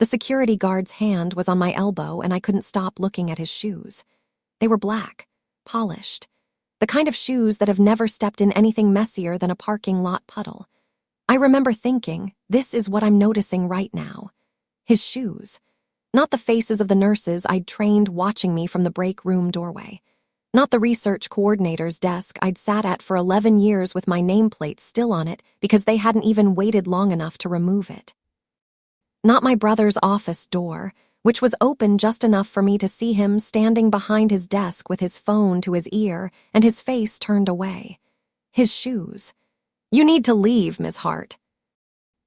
The security guard's hand was on my elbow and I couldn't stop looking at his shoes. They were black, polished, the kind of shoes that have never stepped in anything messier than a parking lot puddle. I remember thinking, this is what I'm noticing right now. His shoes. Not the faces of the nurses I'd trained watching me from the break room doorway. Not the research coordinator's desk I'd sat at for 11 years with my nameplate still on it because they hadn't even waited long enough to remove it. Not my brother's office door, which was open just enough for me to see him standing behind his desk with his phone to his ear and his face turned away. His shoes. "You need to leave, Miss Hart."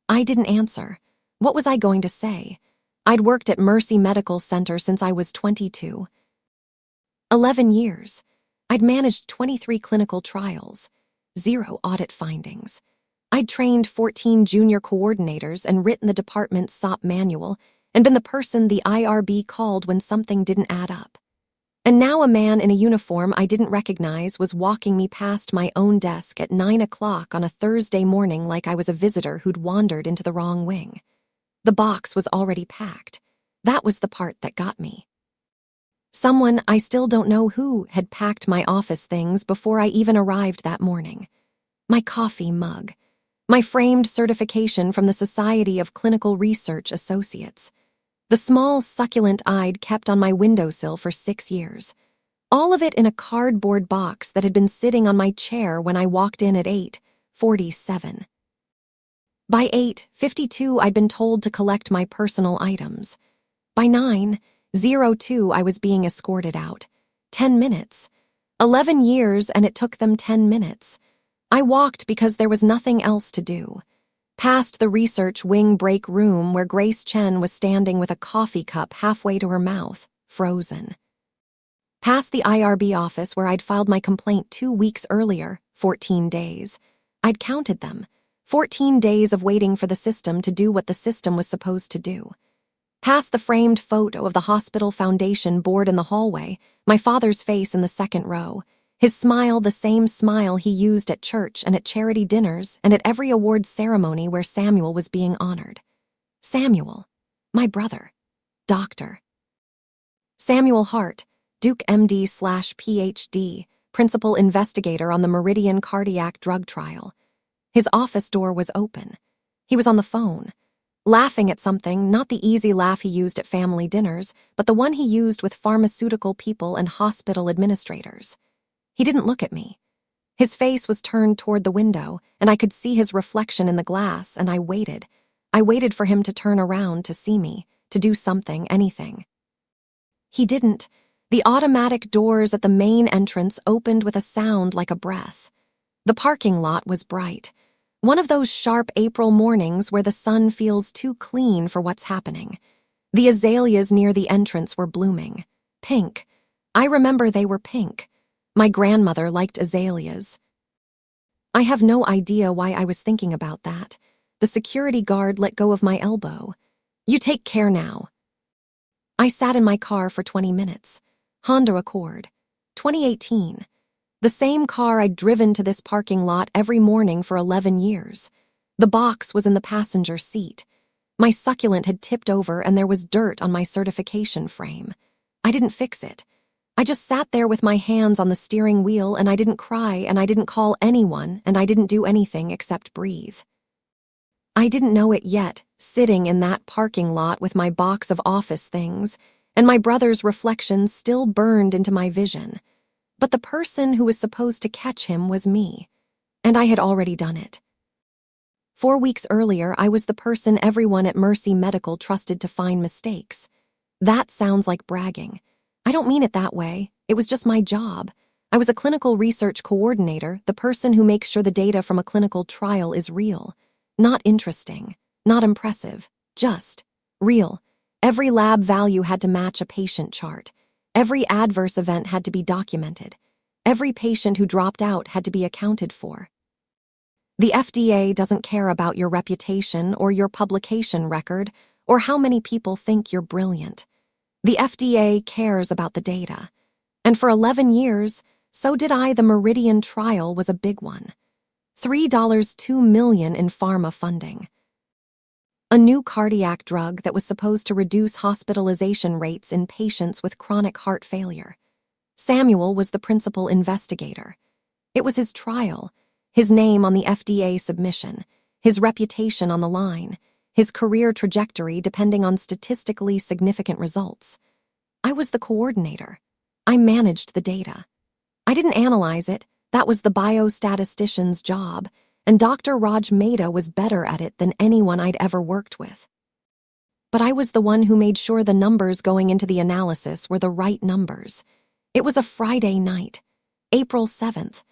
I didn't answer. What was I going to say? I'd worked at Mercy Medical Center since I was 22. 11 years. I'd managed 23 clinical trials, 0 audit findings. I'd trained 14 junior coordinators and written the department's SOP manual and been the person the IRB called when something didn't add up. And now a man in a uniform I didn't recognize was walking me past my own desk at 9 o'clock on a Thursday morning like I was a visitor who'd wandered into the wrong wing. The box was already packed. That was the part that got me. Someone, I still don't know who, had packed my office things before I even arrived that morning. My coffee mug. My framed certification from the Society of Clinical Research Associates. The small succulent I'd kept on my windowsill for 6 years. All of it in a cardboard box that had been sitting on my chair when I walked in at 8:47. By 8:52, I'd been told to collect my personal items. By 9:02, I was being escorted out. 10 minutes. 11 years, and it took them 10 minutes. I walked because there was nothing else to do. Past the research wing break room where Grace Chen was standing with a coffee cup halfway to her mouth, frozen. Past the IRB office where I'd filed my complaint 2 weeks earlier, 14 days. I'd counted them. 14 days of waiting for the system to do what the system was supposed to do. Past the framed photo of the hospital foundation board in the hallway, my father's face in the second row. His smile the same smile he used at church and at charity dinners and at every awards ceremony where Samuel was being honored. Samuel, my brother, doctor. Samuel Hart, Duke MD/PhD, principal investigator on the Meridian cardiac drug trial. His office door was open. He was on the phone, laughing at something, not the easy laugh he used at family dinners, but the one he used with pharmaceutical people and hospital administrators. He didn't look at me. His face was turned toward the window, and I could see his reflection in the glass, and I waited. I waited for him to turn around to see me, to do something, anything. He didn't. The automatic doors at the main entrance opened with a sound like a breath. The parking lot was bright. One of those sharp April mornings where the sun feels too clean for what's happening. The azaleas near the entrance were blooming. Pink. I remember they were pink. My grandmother liked azaleas. I have no idea why I was thinking about that. The security guard let go of my elbow. "You take care now." I sat in my car for 20 minutes. Honda Accord. 2018. The same car I'd driven to this parking lot every morning for 11 years. The box was in the passenger seat. My succulent had tipped over and there was dirt on my certification frame. I didn't fix it. I just sat there with my hands on the steering wheel and I didn't cry and I didn't call anyone and I didn't do anything except breathe. I didn't know it yet, sitting in that parking lot with my box of office things, and my brother's reflection still burned into my vision. But the person who was supposed to catch him was me, and I had already done it. 4 weeks earlier, I was the person everyone at Mercy Medical trusted to find mistakes. That sounds like bragging. I don't mean it that way. It was just my job. I was a clinical research coordinator, the person who makes sure the data from a clinical trial is real. Not interesting, not impressive, just real. Every lab value had to match a patient chart. Every adverse event had to be documented. Every patient who dropped out had to be accounted for. The FDA doesn't care about your reputation or your publication record or how many people think you're brilliant. The FDA cares about the data. And for 11 years, so did I. The Meridian trial was a big one. $3.2 million in pharma funding. A new cardiac drug that was supposed to reduce hospitalization rates in patients with chronic heart failure. Samuel was the principal investigator. It was his trial, his name on the FDA submission, his reputation on the line, his career trajectory depending on statistically significant results. I was the coordinator. I managed the data. I didn't analyze it. That was the biostatistician's job, and Dr. Raj Mehta was better at it than anyone I'd ever worked with. But I was the one who made sure the numbers going into the analysis were the right numbers. It was a Friday night, April 7th.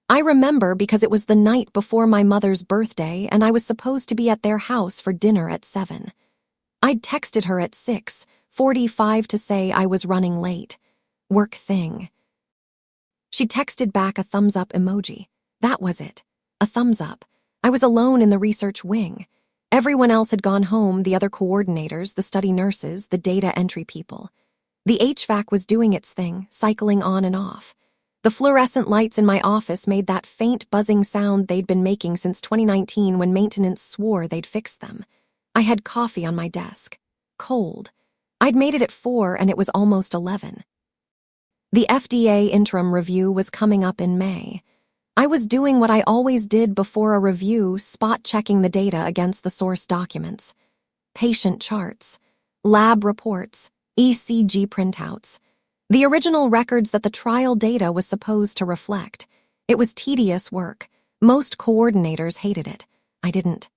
I remember because it was the night before my mother's birthday and I was supposed to be at their house for dinner at 7. I'd texted her at 6:45 to say I was running late. Work thing. She texted back a thumbs-up emoji. That was it. A thumbs up. I was alone in the research wing. Everyone else had gone home, the other coordinators, the study nurses, the data entry people. The HVAC was doing its thing, cycling on and off. The fluorescent lights in my office made that faint buzzing sound they'd been making since 2019 when maintenance swore they'd fixed them. I had coffee on my desk. Cold. I'd made it at 4 and it was almost 11. The FDA interim review was coming up in May. I was doing what I always did before a review, spot-checking the data against the source documents. Patient charts, lab reports, ECG printouts. The original records that the trial data was supposed to reflect. It was tedious work. Most coordinators hated it. I didn't.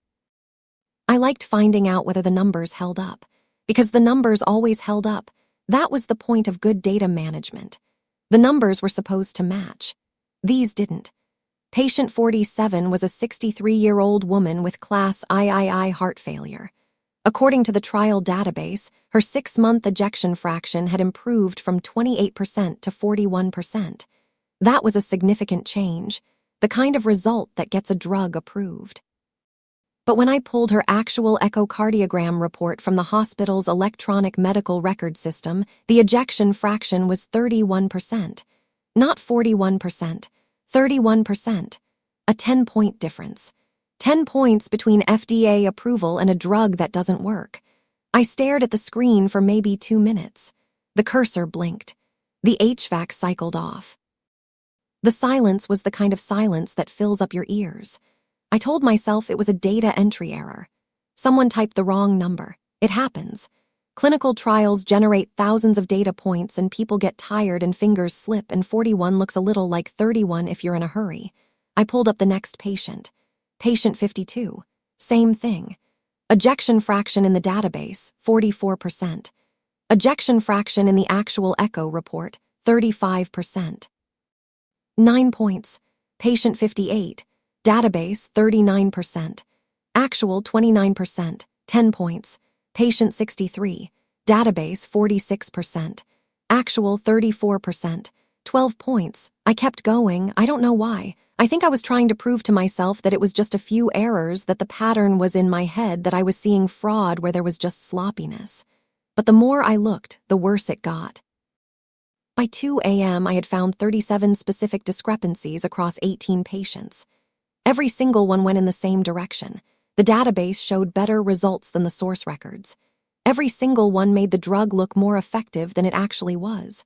I liked finding out whether the numbers held up. Because the numbers always held up. That was the point of good data management. The numbers were supposed to match. These didn't. Patient 47 was a 63-year-old woman with class III heart failure. According to the trial database, her 6-month ejection fraction had improved from 28% to 41%. That was a significant change, the kind of result that gets a drug approved. But when I pulled her actual echocardiogram report from the hospital's electronic medical record system, the ejection fraction was 31%. Not 41%, 31%. A 10-point difference. 10 points between FDA approval and a drug that doesn't work. I stared at the screen for maybe 2 minutes. The cursor blinked. The HVAC cycled off. The silence was the kind of silence that fills up your ears. I told myself it was a data entry error. Someone typed the wrong number. It happens. Clinical trials generate thousands of data points and people get tired and fingers slip and 41 looks a little like 31 if you're in a hurry. I pulled up the next patient. Patient 52. Same thing. Ejection fraction in the database, 44%. Ejection fraction in the actual echo report, 35%. 9 points. Patient 58. Database, 39%. Actual, 29%. 10 points. Patient 63. Database, 46%. Actual, 34%. 12 points. I kept going. I don't know why. I think I was trying to prove to myself that it was just a few errors, that the pattern was in my head, that I was seeing fraud where there was just sloppiness. But the more I looked, the worse it got. By 2 a.m., I had found 37 specific discrepancies across 18 patients. Every single one went in the same direction. The database showed better results than the source records. Every single one made the drug look more effective than it actually was.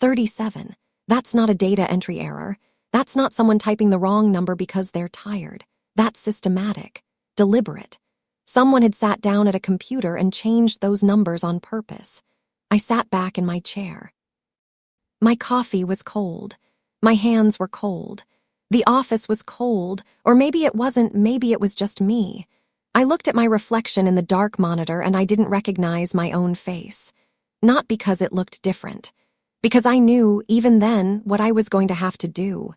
37. That's not a data entry error. That's not someone typing the wrong number because they're tired. That's systematic, deliberate. Someone had sat down at a computer and changed those numbers on purpose. I sat back in my chair. My coffee was cold. My hands were cold. The office was cold, or maybe it wasn't, maybe it was just me. I looked at my reflection in the dark monitor and I didn't recognize my own face. Not because it looked different. Because I knew, even then, what I was going to have to do.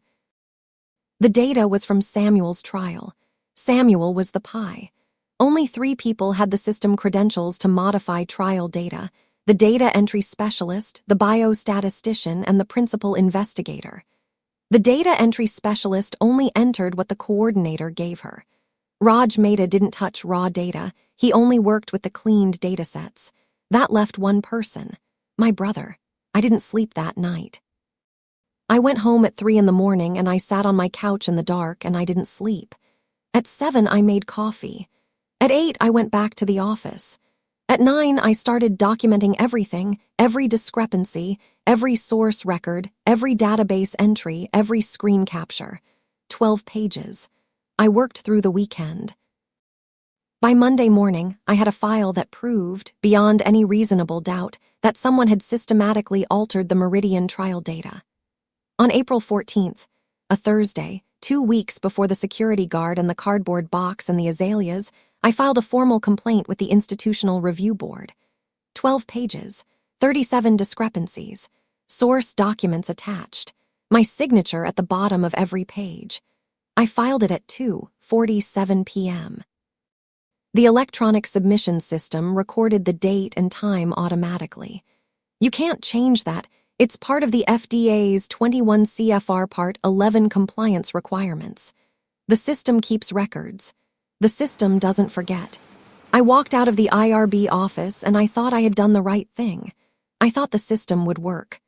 The data was from Samuel's trial. Samuel was the PI. Only 3 people had the system credentials to modify trial data: the data entry specialist, the biostatistician, and the principal investigator. The data entry specialist only entered what the coordinator gave her. Raj Mehta didn't touch raw data. He only worked with the cleaned datasets. That left one person, my brother. I didn't sleep that night. I went home at 3 in the morning and I sat on my couch in the dark and I didn't sleep. At 7, I made coffee. At 8, I went back to the office. At 9, I started documenting everything, every discrepancy, every source record, every database entry, every screen capture. 12 pages. I worked through the weekend. By Monday morning, I had a file that proved, beyond any reasonable doubt, that someone had systematically altered the Meridian trial data. On April 14th, a Thursday, 2 weeks before the security guard and the cardboard box and the azaleas, I filed a formal complaint with the Institutional Review Board. 12 pages, 37 discrepancies, source documents attached, my signature at the bottom of every page. I filed it at 2:47 p.m. The electronic submission system recorded the date and time automatically. You can't change that. It's part of the FDA's 21 CFR Part 11 compliance requirements. The system keeps records. The system doesn't forget. I walked out of the IRB office and I thought I had done the right thing. I thought the system would work.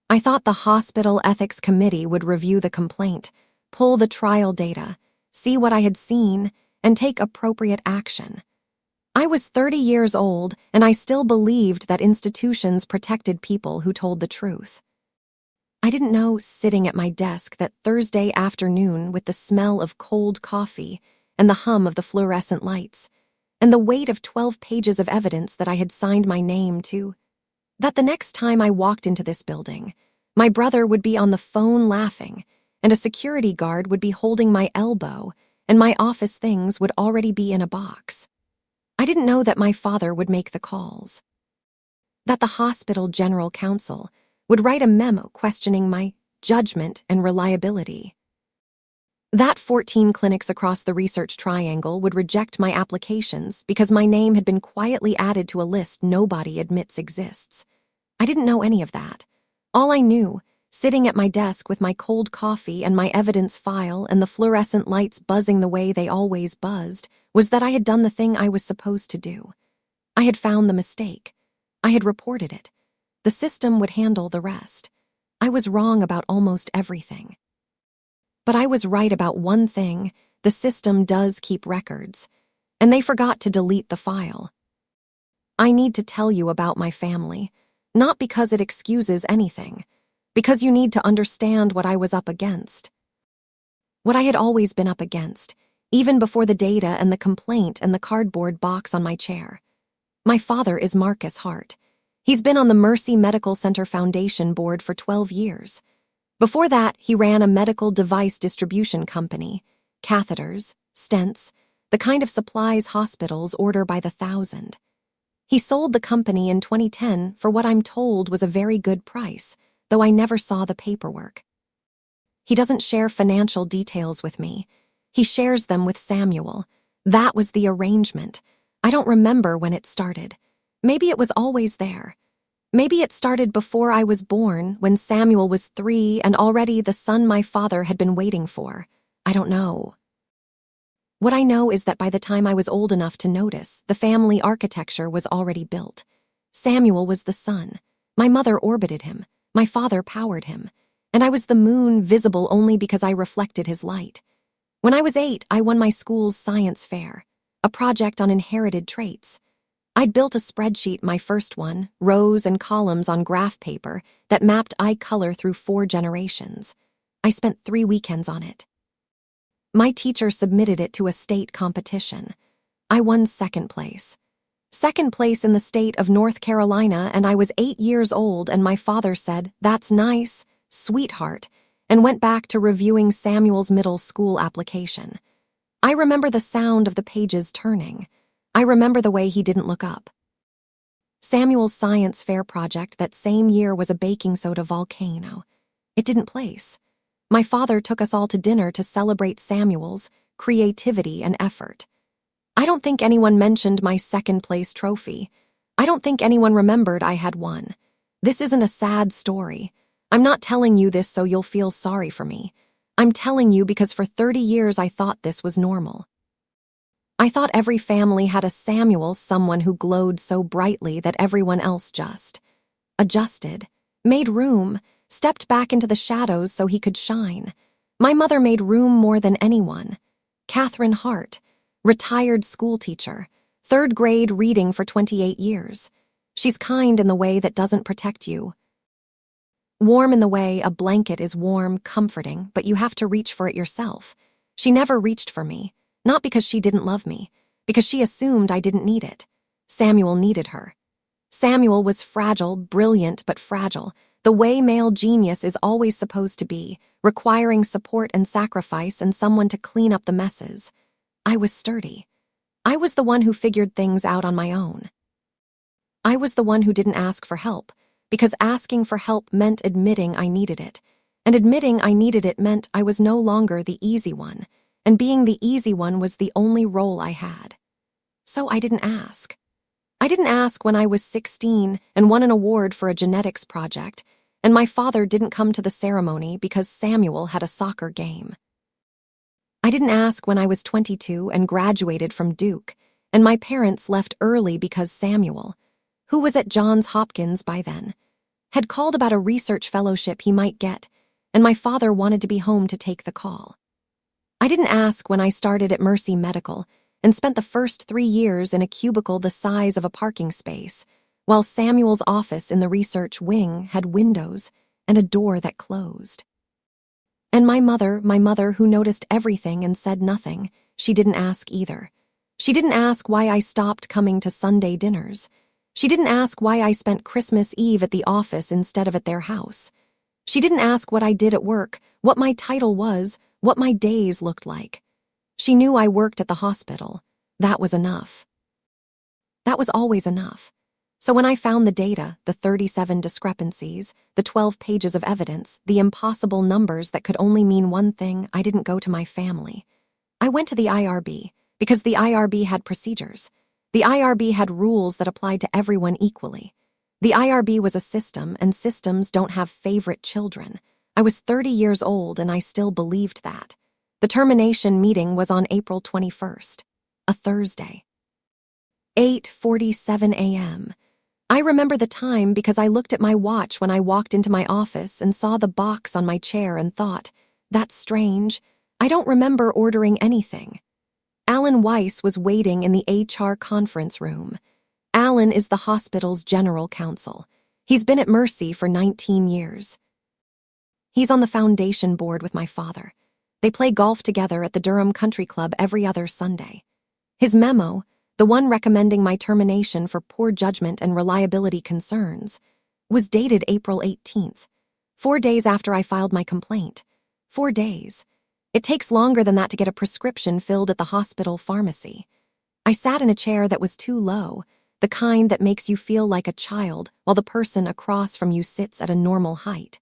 I thought the hospital ethics committee would review the complaint, pull the trial data, see what I had seen, and take appropriate action. I was 30 years old, and I still believed that institutions protected people who told the truth. I didn't know, sitting at my desk that Thursday afternoon with the smell of cold coffee and the hum of the fluorescent lights, and the weight of 12 pages of evidence that I had signed my name to, that the next time I walked into this building, my brother would be on the phone laughing, and a security guard would be holding my elbow, and my office things would already be in a box. I didn't know that my father would make the calls, that the hospital general counsel would write a memo questioning my judgment and reliability, that 14 clinics across the research triangle would reject my applications because my name had been quietly added to a list nobody admits exists. I didn't know any of that. All I knew, sitting at my desk with my cold coffee and my evidence file and the fluorescent lights buzzing the way they always buzzed, was that I had done the thing I was supposed to do. I had found the mistake. I had reported it. The system would handle the rest. I was wrong about almost everything. But I was right about one thing: the system does keep records, and they forgot to delete the file. I need to tell you about my family, not because it excuses anything, because you need to understand what I was up against. What I had always been up against, even before the data and the complaint and the cardboard box on my chair. My father is Marcus Hart. He's been on the Mercy Medical Center Foundation board for 12 years. Before that, he ran a medical device distribution company, catheters, stents, the kind of supplies hospitals order by the thousand. He sold the company in 2010 for what I'm told was a very good price, though I never saw the paperwork. He doesn't share financial details with me. He shares them with Samuel. That was the arrangement. I don't remember when it started. Maybe it was always there. Maybe it started before I was born, when Samuel was 3 and already the son my father had been waiting for. I don't know. What I know is that by the time I was old enough to notice, the family architecture was already built. Samuel was the sun. My mother orbited him. My father powered him. And I was the moon, visible only because I reflected his light. When I was 8, I won my school's science fair, a project on inherited traits. I'd built a spreadsheet, my first one, rows and columns on graph paper that mapped eye color through 4 generations. I spent 3 weekends on it. My teacher submitted it to a state competition. I won second place. Second place in the state of North Carolina, and I was 8 years old, and my father said, "That's nice, sweetheart," and went back to reviewing Samuel's middle school application. I remember the sound of the pages turning. I remember the way he didn't look up. Samuel's science fair project that same year was a baking soda volcano. It didn't place. My father took us all to dinner to celebrate Samuel's creativity and effort. I don't think anyone mentioned my second place trophy. I don't think anyone remembered I had won. This isn't a sad story. I'm not telling you this so you'll feel sorry for me. I'm telling you because for 30 years I thought this was normal. I thought every family had a Samuel, someone who glowed so brightly that everyone else just adjusted, made room, stepped back into the shadows so he could shine. My mother made room more than anyone. Catherine Hart. Retired schoolteacher, third grade reading for 28 years. She's kind in the way that doesn't protect you. Warm in the way a blanket is warm, comforting, but you have to reach for it yourself. She never reached for me, not because she didn't love me, because she assumed I didn't need it. Samuel needed her. Samuel was fragile, brilliant but fragile, the way male genius is always supposed to be, requiring support and sacrifice and someone to clean up the messes. I was sturdy. I was the one who figured things out on my own. I was the one who didn't ask for help, because asking for help meant admitting I needed it, and admitting I needed it meant I was no longer the easy one, and being the easy one was the only role I had. So I didn't ask. I didn't ask when I was 16 and won an award for a genetics project, and my father didn't come to the ceremony because Samuel had a soccer game. I didn't ask when I was 22 and graduated from Duke, and my parents left early because Samuel, who was at Johns Hopkins by then, had called about a research fellowship he might get, and my father wanted to be home to take the call. I didn't ask when I started at Mercy Medical and spent the first 3 years in a cubicle the size of a parking space, while Samuel's office in the research wing had windows and a door that closed. And my mother who noticed everything and said nothing, she didn't ask either. She didn't ask why I stopped coming to Sunday dinners. She didn't ask why I spent Christmas Eve at the office instead of at their house. She didn't ask what I did at work, what my title was, what my days looked like. She knew I worked at the hospital. That was enough. That was always enough. So when I found the data, the 37 discrepancies, the 12 pages of evidence, the impossible numbers that could only mean one thing, I didn't go to my family. I went to the IRB, because the IRB had procedures. The IRB had rules that applied to everyone equally. The IRB was a system, and systems don't have favorite children. I was 30 years old, and I still believed that. The termination meeting was on April 21st, a Thursday. 8:47 a.m. I remember the time because I looked at my watch when I walked into my office and saw the box on my chair and thought, that's strange. I don't remember ordering anything. Alan Weiss was waiting in the HR conference room. Alan is the hospital's general counsel. He's been at Mercy for 19 years. He's on the foundation board with my father. They play golf together at the Durham Country Club every other Sunday. His memo, the one recommending my termination for poor judgment and reliability concerns, was dated April 18th, 4 days after I filed my complaint. 4 days. It takes longer than that to get a prescription filled at the hospital pharmacy. I sat in a chair that was too low, the kind that makes you feel like a child while the person across from you sits at a normal height.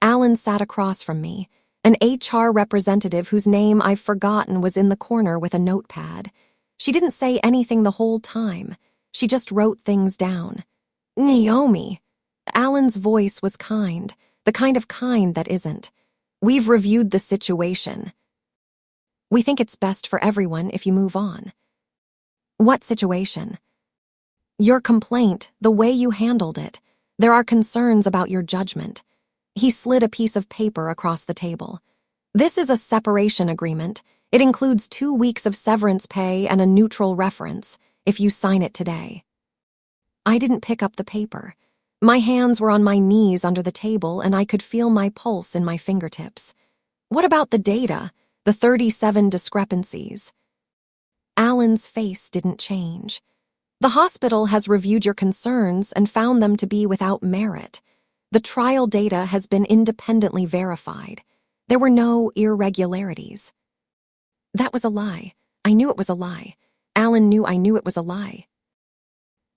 Alan sat across from me, an HR representative whose name I've forgotten was in the corner with a notepad. She didn't say anything the whole time. She just wrote things down. Naomi. Alan's voice was kind, the kind of kind that isn't. We've reviewed the situation. We think it's best for everyone if you move on. What situation? Your complaint, the way you handled it. There are concerns about your judgment. He slid a piece of paper across the table. This is a separation agreement. It includes 2 weeks of severance pay and a neutral reference, if you sign it today. I didn't pick up the paper. My hands were on my knees under the table, and I could feel my pulse in my fingertips. What about the data, the 37 discrepancies? Alan's face didn't change. The hospital has reviewed your concerns and found them to be without merit. The trial data has been independently verified. There were no irregularities. That was a lie. I knew it was a lie. Alan knew I knew it was a lie.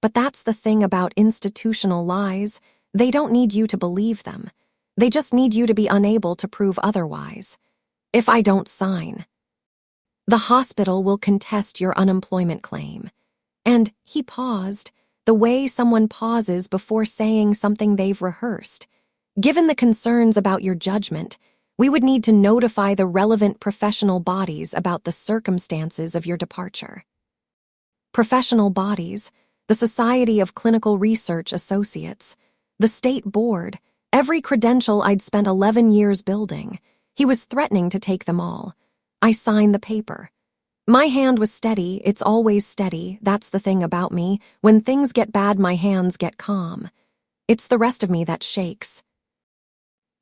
But that's the thing about institutional lies. They don't need you to believe them. They just need you to be unable to prove otherwise. If I don't sign, the hospital will contest your unemployment claim. And he paused, the way someone pauses before saying something they've rehearsed. Given the concerns about your judgment, we would need to notify the relevant professional bodies about the circumstances of your departure. Professional bodies, the Society of Clinical Research Associates, the State Board, every credential I'd spent 11 years building. He was threatening to take them all. I signed the paper. My hand was steady, it's always steady, that's the thing about me. When things get bad, my hands get calm. It's the rest of me that shakes.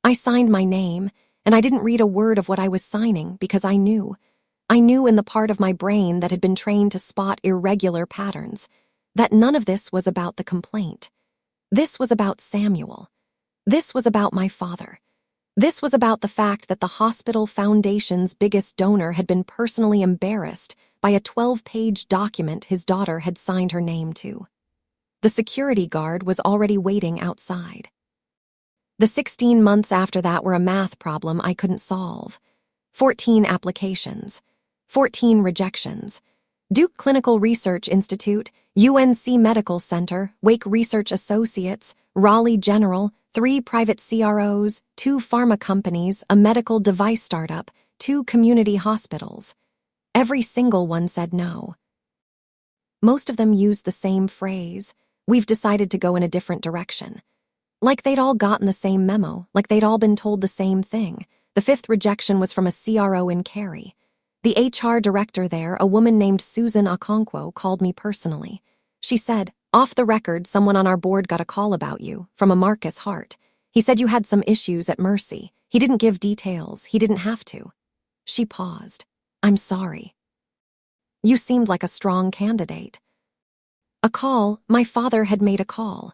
I signed my name, and I didn't read a word of what I was signing because I knew. I knew in the part of my brain that had been trained to spot irregular patterns, that none of this was about the complaint. This was about Samuel. This was about my father. This was about the fact that the hospital foundation's biggest donor had been personally embarrassed by a 12-page document his daughter had signed her name to. The security guard was already waiting outside. The 16 months after that were a math problem I couldn't solve. 14 applications. 14 rejections. Duke Clinical Research Institute, UNC Medical Center, Wake Research Associates, Raleigh General, 3 private CROs, 2 pharma companies, a medical device startup, 2 community hospitals. Every single one said no. Most of them used the same phrase, "We've decided to go in a different direction." Like they'd all gotten the same memo, like they'd all been told the same thing. The 5th rejection was from a CRO in Cary. The HR director there, a woman named Susan Okonkwo, called me personally. She said, "Off the record, someone on our board got a call about you, from a Marcus Hart. He said you had some issues at Mercy. He didn't give details, he didn't have to." She paused. "I'm sorry." "You seemed like a strong candidate." A call, my father had made a call.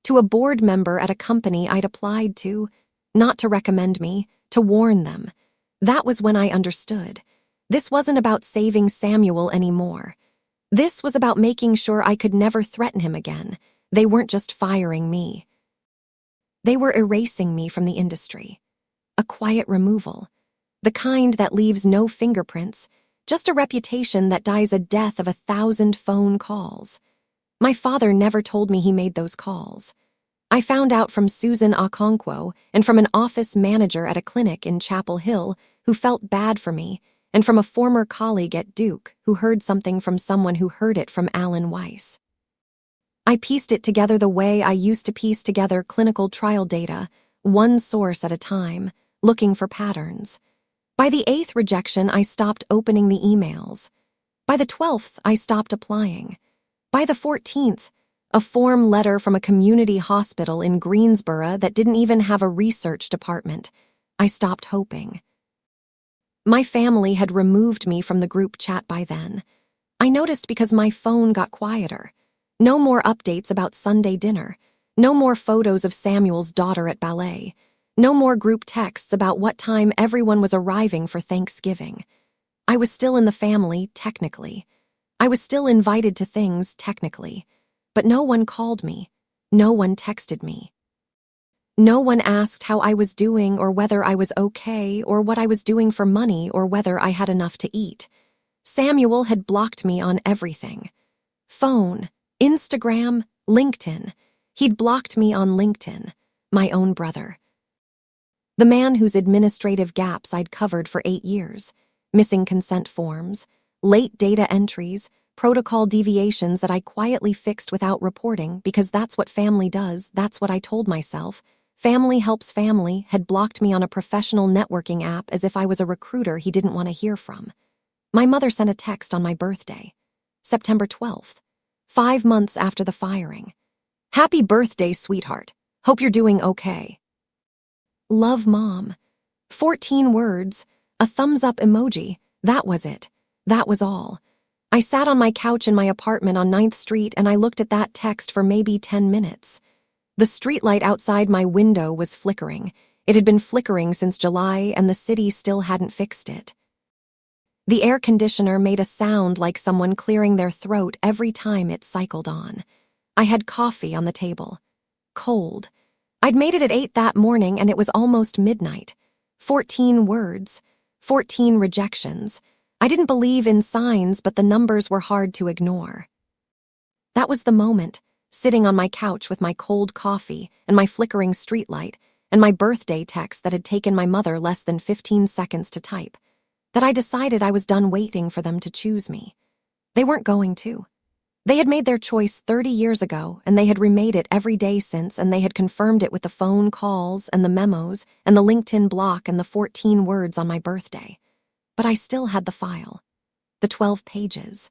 To a board member at a company I'd applied to, not to recommend me, to warn them. That was when I understood. This wasn't about saving Samuel anymore. This was about making sure I could never threaten him again. They weren't just firing me. They were erasing me from the industry. A quiet removal. The kind that leaves no fingerprints, just a reputation that dies a death of 1,000 phone calls. My father never told me he made those calls. I found out from Susan Okonkwo and from an office manager at a clinic in Chapel Hill who felt bad for me, and from a former colleague at Duke who heard something from someone who heard it from Alan Weiss. I pieced it together the way I used to piece together clinical trial data, one source at a time, looking for patterns. By the 8th rejection, I stopped opening the emails. By the 12th, I stopped applying. By the 14th, a form letter from a community hospital in Greensboro that didn't even have a research department. I stopped hoping. My family had removed me from the group chat by then. I noticed because my phone got quieter. No more updates about Sunday dinner. No more photos of Samuel's daughter at ballet. No more group texts about what time everyone was arriving for Thanksgiving. I was still in the family, technically. I was still invited to things, technically. But no one called me. No one texted me. No one asked how I was doing or whether I was okay or what I was doing for money or whether I had enough to eat. Samuel had blocked me on everything. Phone, Instagram, LinkedIn. He'd blocked me on LinkedIn, my own brother. The man whose administrative gaps I'd covered for 8 years. Missing consent forms, late data entries, protocol deviations that I quietly fixed without reporting because that's what family does, that's what I told myself. Family helps family had blocked me on a professional networking app as if I was a recruiter he didn't want to hear from. My mother sent a text on my birthday, September 12th, 5 months after the firing. "Happy birthday, sweetheart. Hope you're doing okay. Love, Mom." 14 words, a thumbs-up emoji. That was it. That was all. I sat on my couch in my apartment on 9th Street and I looked at that text for maybe 10 minutes. The streetlight outside my window was flickering. It had been flickering since July and the city still hadn't fixed it. The air conditioner made a sound like someone clearing their throat every time it cycled on. I had coffee on the table. Cold. I'd made it at 8 that morning and it was almost midnight. 14 words. 14 rejections. I didn't believe in signs, but the numbers were hard to ignore. That was the moment, sitting on my couch with my cold coffee and my flickering streetlight and my birthday text that had taken my mother less than 15 seconds to type, that I decided I was done waiting for them to choose me. They weren't going to. They had made their choice 30 years ago, and they had remade it every day since, and they had confirmed it with the phone calls and the memos and the LinkedIn block and the 14 words on my birthday. But I still had the file. the 12 pages,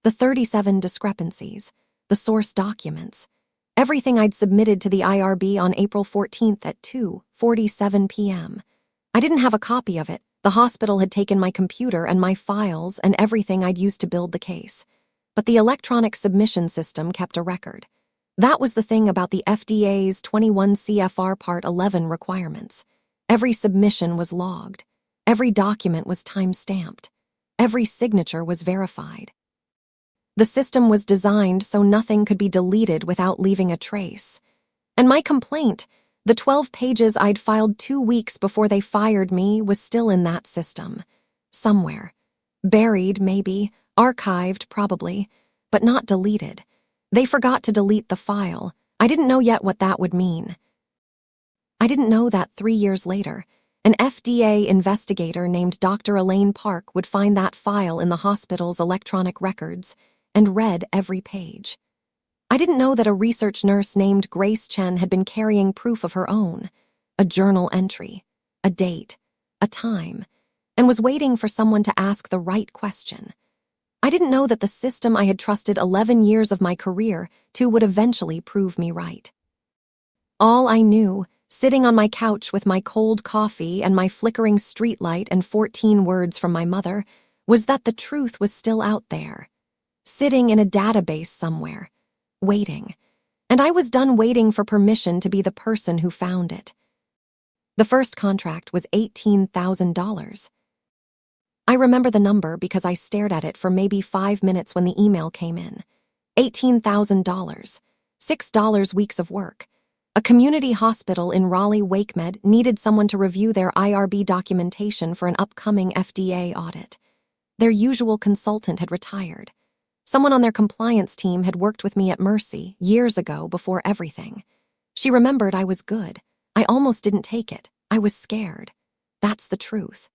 the 37 discrepancies, the source documents, everything I'd submitted to the IRB on April 14th at 2:47 p.m. I didn't have a copy of it. The hospital had taken my computer and my files and everything I'd used to build the case. But the electronic submission system kept a record. That was the thing about the FDA's 21 CFR Part 11 requirements. Every submission was logged. Every document was time-stamped. Every signature was verified. The system was designed so nothing could be deleted without leaving a trace. And my complaint, the 12 pages I'd filed 2 weeks before they fired me, was still in that system. Somewhere. Buried, maybe. Archived, probably. But not deleted. They forgot to delete the file. I didn't know yet what that would mean. I didn't know that 3 years later, an FDA investigator named Dr. Elaine Park would find that file in the hospital's electronic records and read every page. I didn't know that a research nurse named Grace Chen had been carrying proof of her own, a journal entry, a date, a time, and was waiting for someone to ask the right question. I didn't know that the system I had trusted 11 years of my career to would eventually prove me right. All I knew, sitting on my couch with my cold coffee and my flickering streetlight and 14 words from my mother, was that the truth was still out there, sitting in a database somewhere, waiting. And I was done waiting for permission to be the person who found it. The first contract was $18,000. I remember the number because I stared at it for maybe 5 minutes when the email came in. $18,000. $6 weeks of work. A community hospital in Raleigh-Wakemed needed someone to review their IRB documentation for an upcoming FDA audit. Their usual consultant had retired. Someone on their compliance team had worked with me at Mercy years ago before everything. She remembered I was good. I almost didn't take it. I was scared. That's the truth.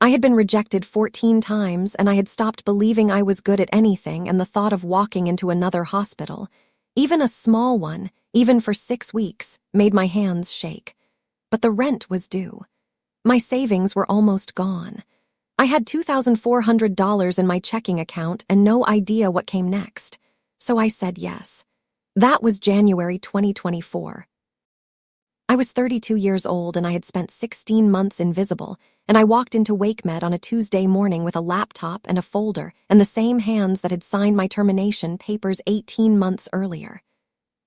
I had been rejected 14 times, and I had stopped believing I was good at anything, and the thought of walking into another hospital, even a small one, even for 6 weeks, made my hands shake. But the rent was due. My savings were almost gone. I had $2,400 in my checking account and no idea what came next. So I said yes. That was January 2024. I was 32 years old and I had spent 16 months invisible, and I walked into WakeMed on a Tuesday morning with a laptop and a folder and the same hands that had signed my termination papers 18 months earlier.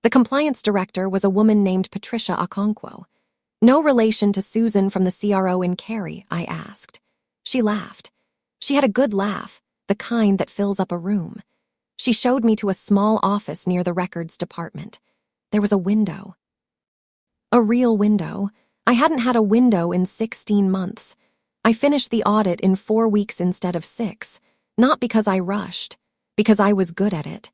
The compliance director was a woman named Patricia Okonkwo. No relation to Susan from the CRO in Cary, I asked. She laughed. She had a good laugh, the kind that fills up a room. She showed me to a small office near the records department. There was a window. A real window. I hadn't had a window in 16 months. I finished the audit in 4 weeks instead of 6, not because I rushed, because I was good at it.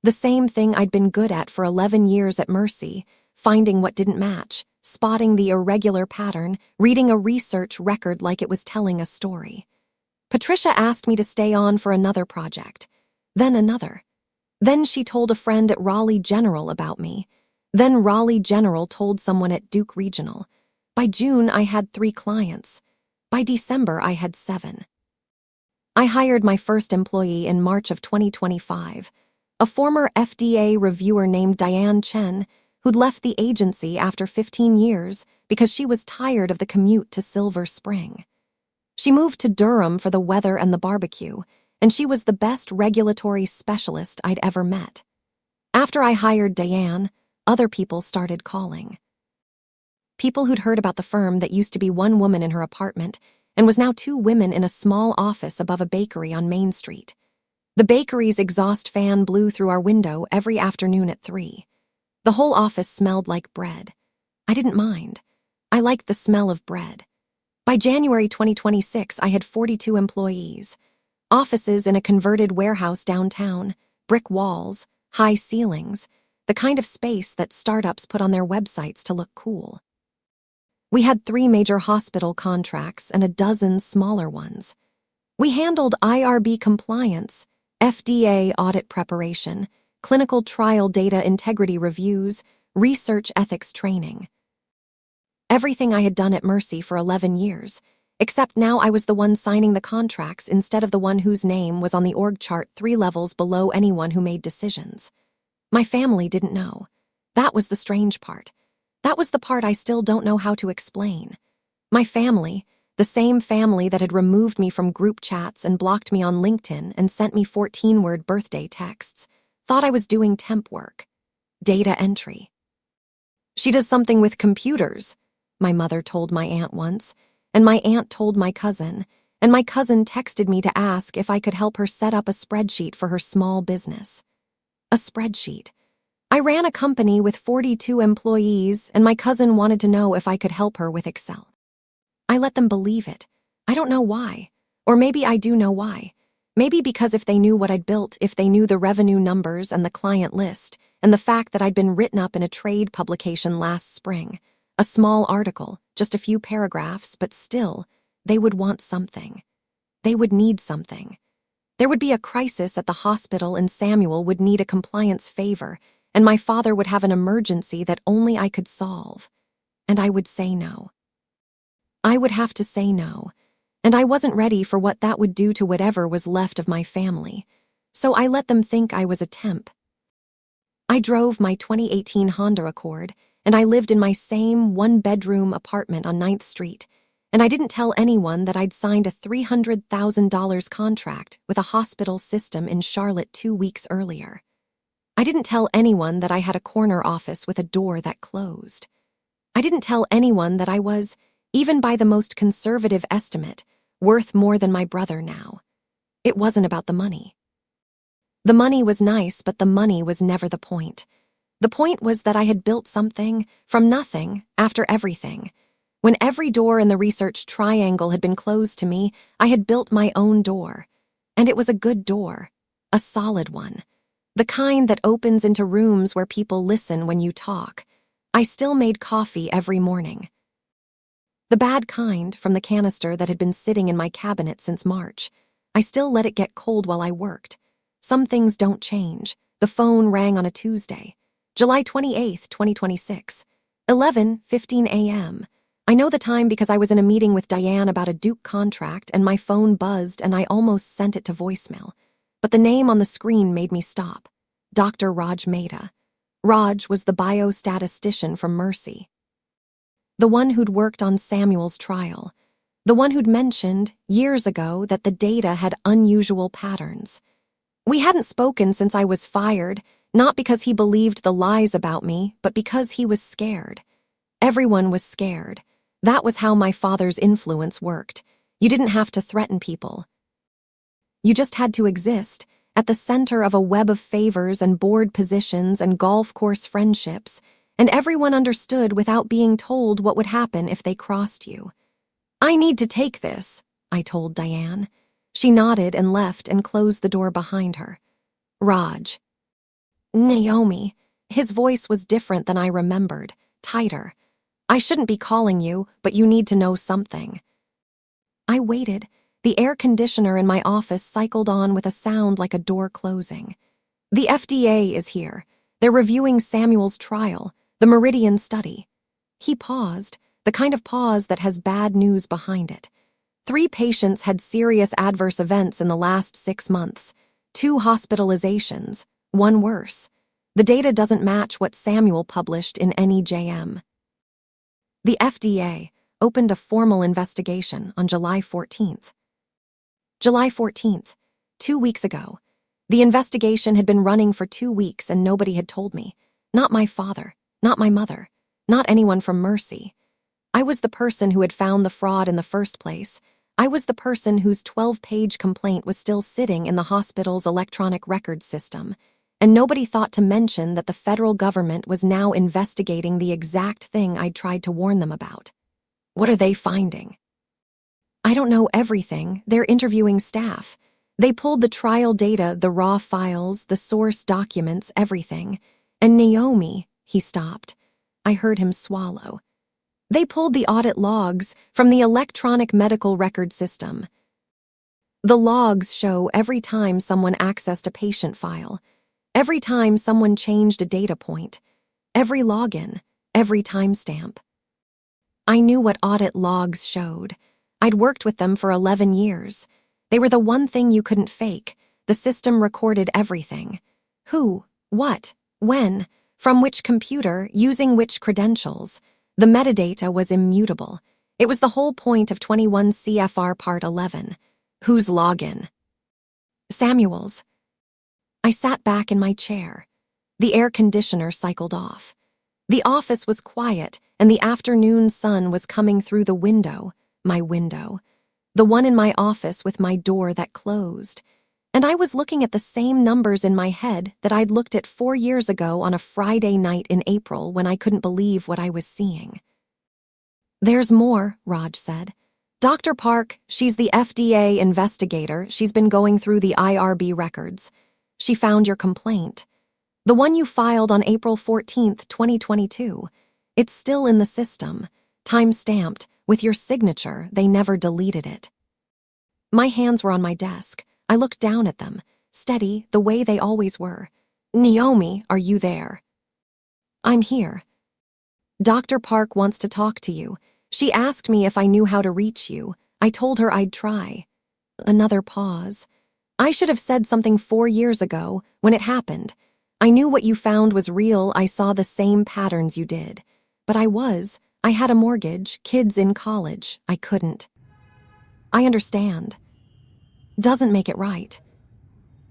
The same thing I'd been good at for 11 years at Mercy, finding what didn't match, spotting the irregular pattern, reading a research record like it was telling a story. Patricia asked me to stay on for another project, then another. Then she told a friend at Raleigh General about me. Then Raleigh General told someone at Duke Regional. By June, I had 3 clients. By December, I had 7. I hired my first employee in March of 2025, a former FDA reviewer named Diane Chen, who'd left the agency after 15 years because she was tired of the commute to Silver Spring. She moved to Durham for the weather and the barbecue, and she was the best regulatory specialist I'd ever met. After I hired Diane, other people started calling. People who'd heard about the firm that used to be 1 woman in her apartment and was now 2 women in a small office above a bakery on Main Street. The bakery's exhaust fan blew through our window every afternoon at 3. The whole office smelled like bread. I didn't mind. I liked the smell of bread. By January 2026, I had 42 employees. Offices in a converted warehouse downtown, brick walls, high ceilings, the kind of space that startups put on their websites to look cool. We had 3 major hospital contracts and a dozen smaller ones. We handled IRB compliance, FDA audit preparation, clinical trial data integrity reviews, research ethics training. Everything I had done at Mercy for 11 years, except now I was the one signing the contracts instead of the one whose name was on the org chart 3 levels below anyone who made decisions. My family didn't know. That was the strange part. That was the part I still don't know how to explain. My family, the same family that had removed me from group chats and blocked me on LinkedIn and sent me 14-word birthday texts, thought I was doing temp work. Data entry. She does something with computers, my mother told my aunt once, and my aunt told my cousin, and my cousin texted me to ask if I could help her set up a spreadsheet for her small business. A spreadsheet. I ran a company with 42 employees, and my cousin wanted to know if I could help her with Excel. I let them believe it. I don't know why. Or maybe I do know why. Maybe because if they knew what I'd built, if they knew the revenue numbers and the client list, and the fact that I'd been written up in a trade publication last spring, a small article, just a few paragraphs, but still, they would want something. They would need something. There would be a crisis at the hospital and Samuel would need a compliance favor, and my father would have an emergency that only I could solve. And I would say no. I would have to say no, and I wasn't ready for what that would do to whatever was left of my family, so I let them think I was a temp. I drove my 2018 Honda Accord, and I lived in my same one-bedroom apartment on 9th Street, and I didn't tell anyone that I'd signed a $300,000 contract with a hospital system in Charlotte 2 weeks earlier. I didn't tell anyone that I had a corner office with a door that closed. I didn't tell anyone that I was, even by the most conservative estimate, worth more than my brother now. It wasn't about the money. The money was nice, but the money was never the point. The point was that I had built something from nothing after everything. When every door in the research triangle had been closed to me, I had built my own door. And it was a good door, a solid one. The kind that opens into rooms where people listen when you talk. I still made coffee every morning. The bad kind from the canister that had been sitting in my cabinet since March. I still let it get cold while I worked. Some things don't change. The phone rang on a Tuesday, July 28th, 2026, 11:15 a.m. I know the time because I was in a meeting with Diane about a Duke contract and my phone buzzed and I almost sent it to voicemail. But the name on the screen made me stop. Dr. Raj Mehta. Raj was the biostatistician from Mercy. The one who'd worked on Samuel's trial. The one who'd mentioned, years ago, that the data had unusual patterns. We hadn't spoken since I was fired, not because he believed the lies about me, but because he was scared. Everyone was scared. That was how my father's influence worked. You didn't have to threaten people. You just had to exist, at the center of a web of favors and board positions and golf course friendships, and everyone understood without being told what would happen if they crossed you. I need to take this, I told Diane. She nodded and left and closed the door behind her. Raj. Naomi. His voice was different than I remembered, tighter. I shouldn't be calling you, but you need to know something. I waited. The air conditioner in my office cycled on with a sound like a door closing. The FDA is here. They're reviewing Samuel's trial, the Meridian study. He paused, the kind of pause that has bad news behind it. 3 patients had serious adverse events in the last 6 months. 2 hospitalizations, 1 worse. The data doesn't match what Samuel published in NEJM. The FDA opened a formal investigation on July 14th. July 14th, 2 weeks ago. The investigation had been running for 2 weeks and nobody had told me. Not my father, not my mother, not anyone from Mercy. I was the person who had found the fraud in the first place. I was the person whose 12-page complaint was still sitting in the hospital's electronic records system, and nobody thought to mention that the federal government was now investigating the exact thing I'd tried to warn them about. What are they finding? I don't know everything. They're interviewing staff. They pulled the trial data, the raw files, the source documents, everything. And Naomi, he stopped. I heard him swallow. They pulled the audit logs from the electronic medical record system. The logs show every time someone accessed a patient file, every time someone changed a data point, every login, every timestamp. I knew what audit logs showed. I'd worked with them for 11 years. They were the one thing you couldn't fake. The system recorded everything. Who, what, when, from which computer, using which credentials. The metadata was immutable. It was the whole point of 21 CFR Part 11. Whose login? Samuel's. I sat back in my chair. The air conditioner cycled off. The office was quiet, and the afternoon sun was coming through the window, my window, the one in my office with my door that closed. And I was looking at the same numbers in my head that I'd looked at 4 years ago on a Friday night in April when I couldn't believe what I was seeing. There's more, Raj said. Dr. Park, she's the FDA investigator. She's been going through the IRB records. She found your complaint. The one you filed on April 14th, 2022. It's still in the system, time-stamped, with your signature. They never deleted it. My hands were on my desk. I looked down at them, steady, the way they always were. Naomi, are you there? I'm here. Dr. Park wants to talk to you. She asked me if I knew how to reach you. I told her I'd try. Another pause. I should have said something 4 years ago, when it happened. I knew what you found was real. I saw the same patterns you did. But I had a mortgage, kids in college. I couldn't. I understand. Doesn't make it right.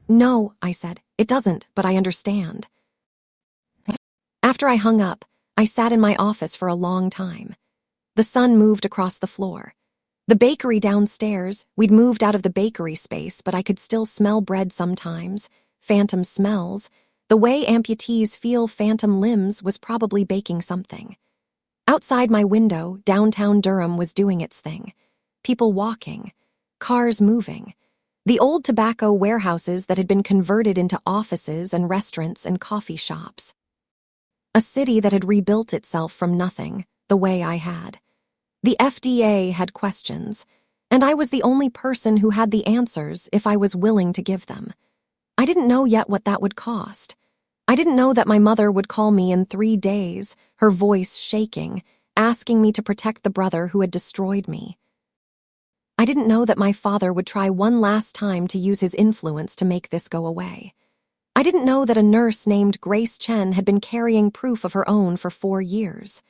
No, I said, it doesn't, but I understand. After I hung up, I sat in my office for a long time. The sun moved across the floor. The bakery downstairs, we'd moved out of the bakery space, but I could still smell bread sometimes, phantom smells. The way amputees feel phantom limbs was probably baking something. Outside my window, downtown Durham was doing its thing. People walking, cars moving. The old tobacco warehouses that had been converted into offices and restaurants and coffee shops. A city that had rebuilt itself from nothing, the way I had. The FDA had questions, and I was the only person who had the answers if I was willing to give them. I didn't know yet what that would cost. I didn't know that my mother would call me in 3 days, her voice shaking, asking me to protect the brother who had destroyed me. I didn't know that my father would try one last time to use his influence to make this go away. I didn't know that a nurse named Grace Chen had been carrying proof of her own for 4 years.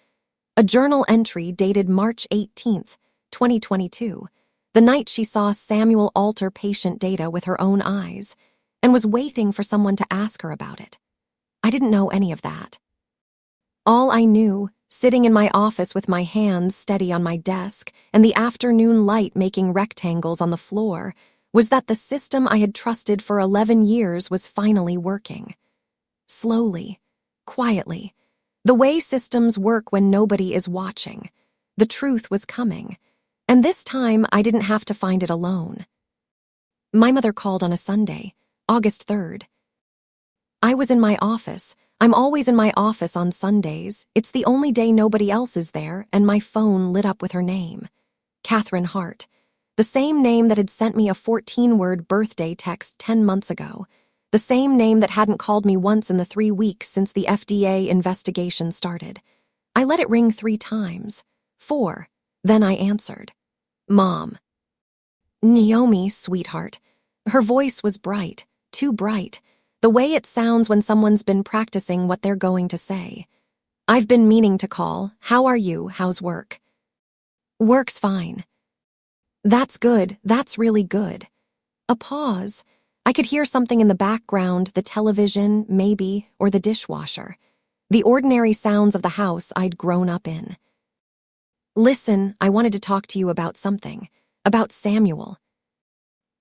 A journal entry dated March 18th, 2022, the night she saw Samuel alter patient data with her own eyes, and was waiting for someone to ask her about it. I didn't know any of that. All I knew, sitting in my office with my hands steady on my desk and the afternoon light making rectangles on the floor, was that the system I had trusted for 11 years was finally working. Slowly, quietly, the way systems work when nobody is watching. The truth was coming, and this time I didn't have to find it alone. My mother called on a Sunday, August 3rd. I was in my office. I'm always in my office on Sundays. It's the only day nobody else is there, and my phone lit up with her name. Catherine Hart. The same name that had sent me a 14-word birthday text 10 months ago. The same name that hadn't called me once in the 3 weeks since the FDA investigation started. I let it ring 3 times. 4. Then I answered. Mom. Naomi, sweetheart. Her voice was bright, too bright. The way it sounds when someone's been practicing what they're going to say. I've been meaning to call. How are you? How's work? Work's fine. That's good. That's really good. A pause. I could hear something in the background, the television, maybe, or the dishwasher. The ordinary sounds of the house I'd grown up in. Listen, I wanted to talk to you about something. About Samuel.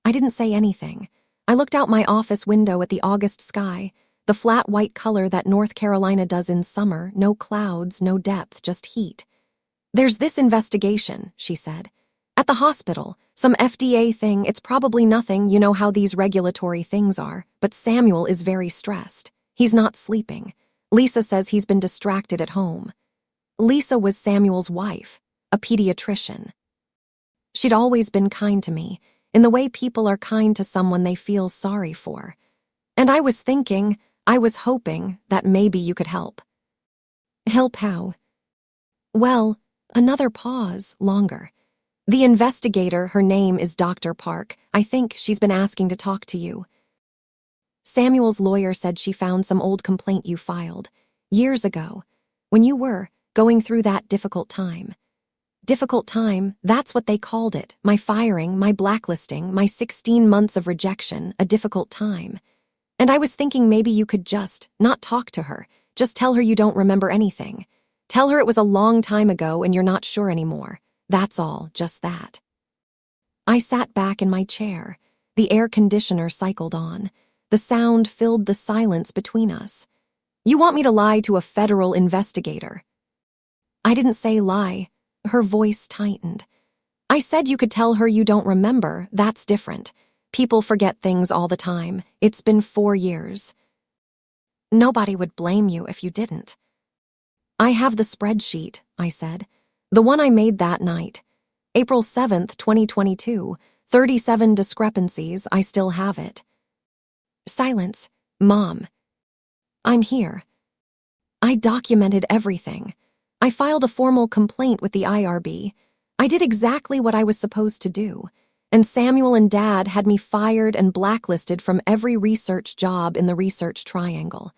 I didn't say anything. I looked out my office window at the August sky, the flat white color that North Carolina does in summer, no clouds, no depth, just heat. There's this investigation, she said. At the hospital, some FDA thing, it's probably nothing, you know how these regulatory things are, but Samuel is very stressed. He's not sleeping. Lisa says he's been distracted at home. Lisa was Samuel's wife, a pediatrician. She'd always been kind to me, in the way people are kind to someone they feel sorry for. And I was hoping that maybe you could help. Help how? Well, another pause, longer. The investigator, her name is Dr. Park. I think she's been asking to talk to you. Samuel's lawyer said she found some old complaint you filed years ago, when you were going through that difficult time. Difficult time, that's what they called it. My firing, my blacklisting, my 16 months of rejection, a difficult time. And I was thinking maybe you could just not talk to her. Just tell her you don't remember anything. Tell her it was a long time ago and you're not sure anymore. That's all, just that. I sat back in my chair. The air conditioner cycled on. The sound filled the silence between us. You want me to lie to a federal investigator? I didn't say lie. Her voice tightened. I said you could tell her you don't remember. That's different. People forget things all the time. It's been 4 years. Nobody would blame you if you didn't. I have the spreadsheet, I said. The one I made that night. April 7th, 2022. 37 discrepancies. I still have it. Silence. Mom. I'm here. I documented everything. I filed a formal complaint with the IRB. I did exactly what I was supposed to do. And Samuel and Dad had me fired and blacklisted from every research job in the research triangle.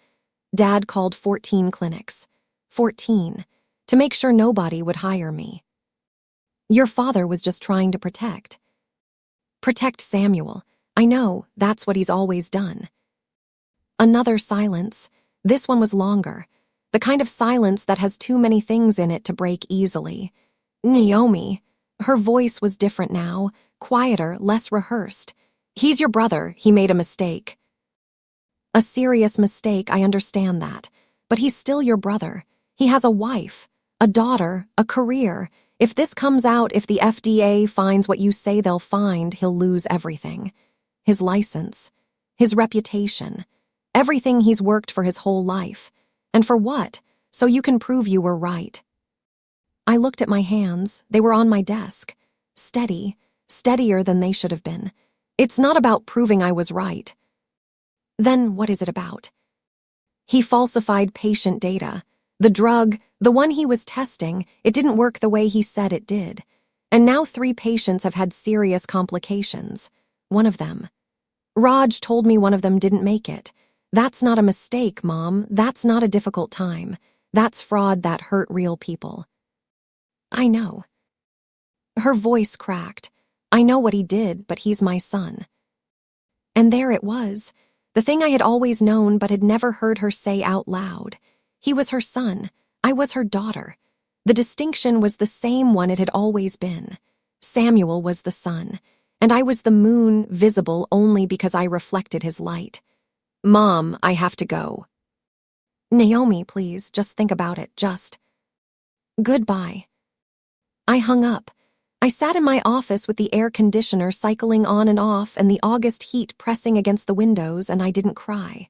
Dad called 14 clinics. 14. To make sure nobody would hire me. Your father was just trying to protect. Protect Samuel. I know, that's what he's always done. Another silence. This one was longer. The kind of silence that has too many things in it to break easily. Naomi. Her voice was different now, quieter, less rehearsed. He's your brother. He made a mistake. A serious mistake, I understand that. But he's still your brother. He has a wife, a daughter, a career. If this comes out, if the FDA finds what you say they'll find, he'll lose everything. His license, his reputation, everything he's worked for his whole life. And for what? So you can prove you were right. I looked at my hands. They were on my desk. Steady, steadier than they should have been. It's not about proving I was right. Then what is it about? He falsified patient data. The drug, the one he was testing, it didn't work the way he said it did. And now 3 patients have had serious complications. One of them. Raj told me one of them didn't make it. That's not a mistake, Mom. That's not a difficult time. That's fraud that hurt real people. I know. Her voice cracked. I know what he did, but he's my son. And there it was, the thing I had always known but had never heard her say out loud. He was her son. I was her daughter. The distinction was the same one it had always been. Samuel was the sun, and I was the moon, visible only because I reflected his light. Mom, I have to go. Naomi, please, just think about it, just. Goodbye. I hung up. I sat in my office with the air conditioner cycling on and off and the August heat pressing against the windows, and I didn't cry.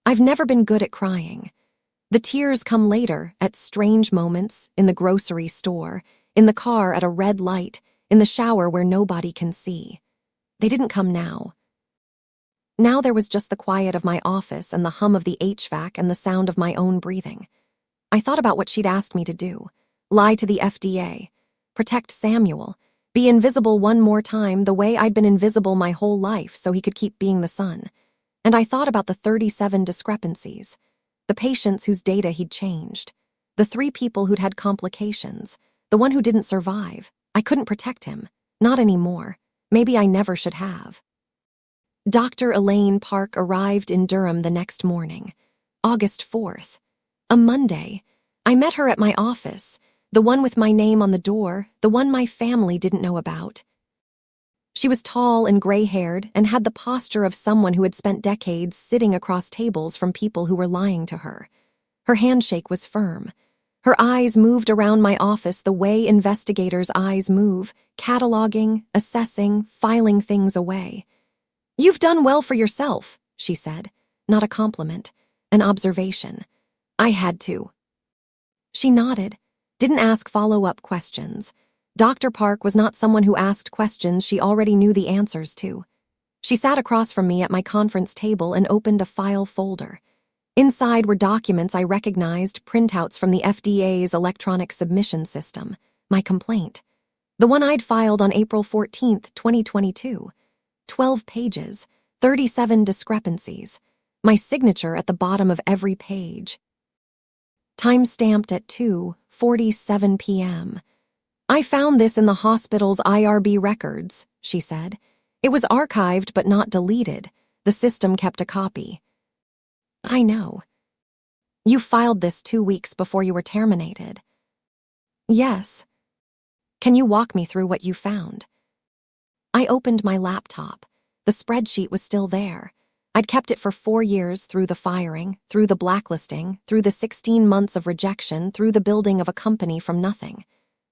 I've never been good at crying. The tears come later, at strange moments, in the grocery store, in the car at a red light, in the shower where nobody can see. They didn't come now. Now there was just the quiet of my office and the hum of the HVAC and the sound of my own breathing. I thought about what she'd asked me to do. Lie to the FDA. Protect Samuel. Be invisible one more time the way I'd been invisible my whole life so he could keep being the son. And I thought about the 37 discrepancies. The patients whose data he'd changed. The 3 people who'd had complications. The one who didn't survive. I couldn't protect him. Not anymore. Maybe I never should have. Dr. Elaine Park arrived in Durham the next morning. August 4th. A Monday. I met her at my office. The one with my name on the door. The one my family didn't know about. She was tall and gray-haired and had the posture of someone who had spent decades sitting across tables from people who were lying to her. Her handshake was firm. Her eyes moved around my office the way investigators' eyes move, cataloging, assessing, filing things away. You've done well for yourself, she said. Not a compliment, an observation. I had to. She nodded, didn't ask follow-up questions. Dr. Park was not someone who asked questions she already knew the answers to. She sat across from me at my conference table and opened a file folder. Inside were documents I recognized, printouts from the FDA's electronic submission system, my complaint. The one I'd filed on April 14th, 2022. 12 pages, 37 discrepancies. My signature at the bottom of every page. Time stamped at 2:47 p.m. I found this in the hospital's IRB records, she said. It was archived but not deleted. The system kept a copy. I know. You filed this 2 weeks before you were terminated. Yes. Can you walk me through what you found? I opened my laptop. The spreadsheet was still there. I'd kept it for 4 years, through the firing, through the blacklisting, through the 16 months of rejection, through the building of a company from nothing.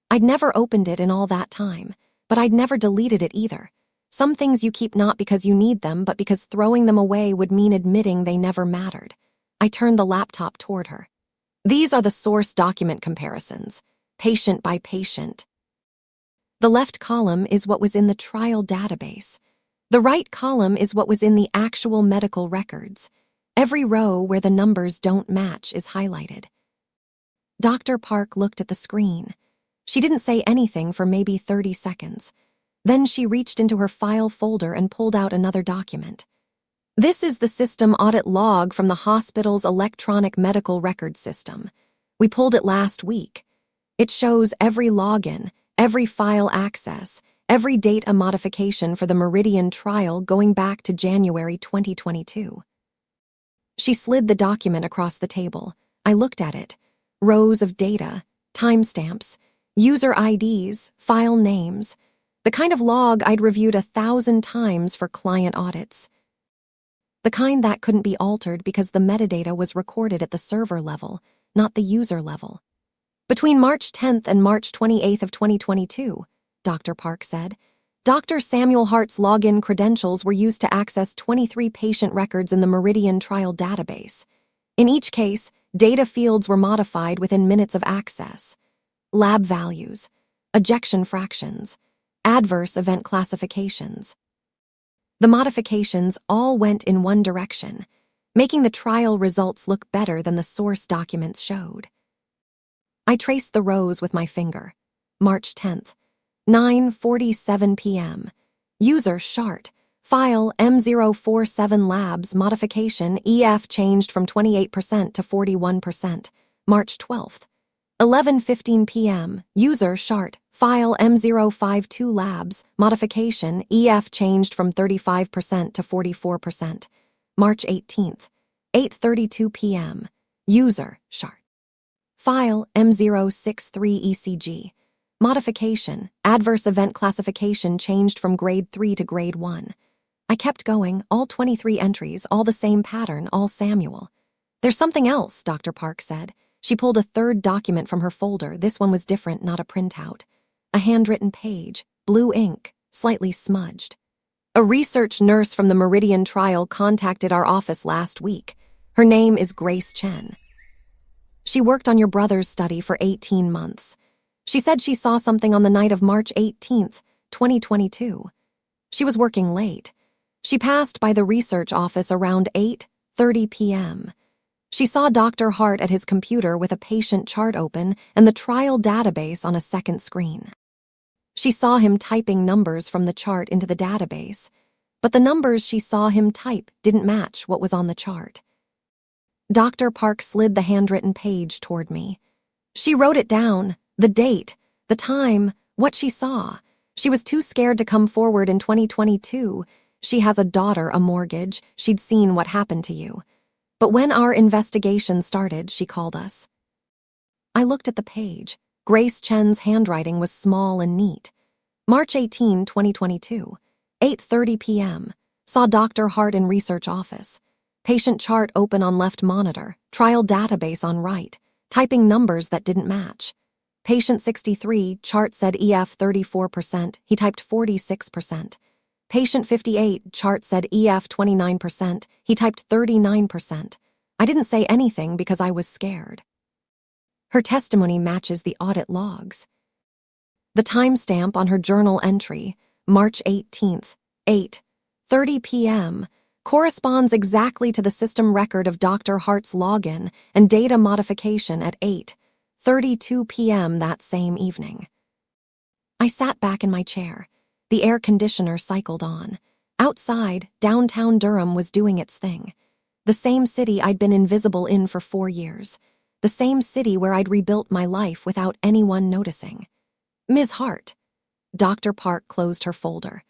I'd never opened it in all that time, but I'd never deleted it either. Some things you keep not because you need them, but because throwing them away would mean admitting they never mattered. I turned the laptop toward her. These are the source document comparisons, patient by patient. The left column is what was in the trial database. The right column is what was in the actual medical records. Every row where the numbers don't match is highlighted. Dr. Park looked at the screen. She didn't say anything for maybe 30 seconds. Then she reached into her file folder and pulled out another document. This is the system audit log from the hospital's electronic medical record system. We pulled it last week. It shows every login, every file access, every data modification for the Meridian trial going back to January 2022. She slid the document across the table. I looked at it. Rows of data, timestamps, user IDs, file names, the kind of log I'd reviewed 1,000 times for client audits. The kind that couldn't be altered because the metadata was recorded at the server level, not the user level. Between March 10th and March 28th of 2022, Dr. Park said, Dr. Samuel Hart's login credentials were used to access 23 patient records in the Meridian trial database. In each case, data fields were modified within minutes of access. Lab values, ejection fractions, adverse event classifications. The modifications all went in one direction, making the trial results look better than the source documents showed. I traced the rows with my finger. March 10th, 9:47 p.m. User Hart. File M047 Labs modification EF changed from 28% to 41%. March 12th. 11:15 p.m. User Hart. File M052 Labs modification EF changed from 35% to 44%. March 18th. 8:32 p.m. User Hart. File M063 ECG. Modification, adverse event classification changed from grade 3 to grade 1. I kept going, all 23 entries, all the same pattern, all Samuel. There's something else, Dr. Park said. She pulled a third document from her folder. This one was different, not a printout. A handwritten page, blue ink, slightly smudged. A research nurse from the Meridian trial contacted our office last week. Her name is Grace Chen. She worked on your brother's study for 18 months. She said she saw something on the night of March 18th, 2022. She was working late. She passed by the research office around 8:30 p.m. She saw Dr. Hart at his computer with a patient chart open and the trial database on a second screen. She saw him typing numbers from the chart into the database, but the numbers she saw him type didn't match what was on the chart. Dr. Park slid the handwritten page toward me. She wrote it down, the date, the time, what she saw. She was too scared to come forward in 2022. She has a daughter, a mortgage. She'd seen what happened to you. But when our investigation started, she called us. I looked at the page. Grace Chen's handwriting was small and neat. March 18, 2022, 8:30 p.m. Saw Dr. Hart in research office. Patient chart open on left monitor, trial database on right, typing numbers that didn't match. Patient 63, chart said EF 34%, he typed 46%. Patient 58, chart said EF 29%, he typed 39%. I didn't say anything because I was scared. Her testimony matches the audit logs. The timestamp on her journal entry, March 18th, 8:30 p.m., corresponds exactly to the system record of Dr. Hart's login and data modification at 8:32 p.m. that same evening. I sat back in my chair. The air conditioner cycled on. Outside, downtown Durham was doing its thing. The same city I'd been invisible in for 4 years. The same city where I'd rebuilt my life without anyone noticing. Ms. Hart. Dr. Park closed her folder.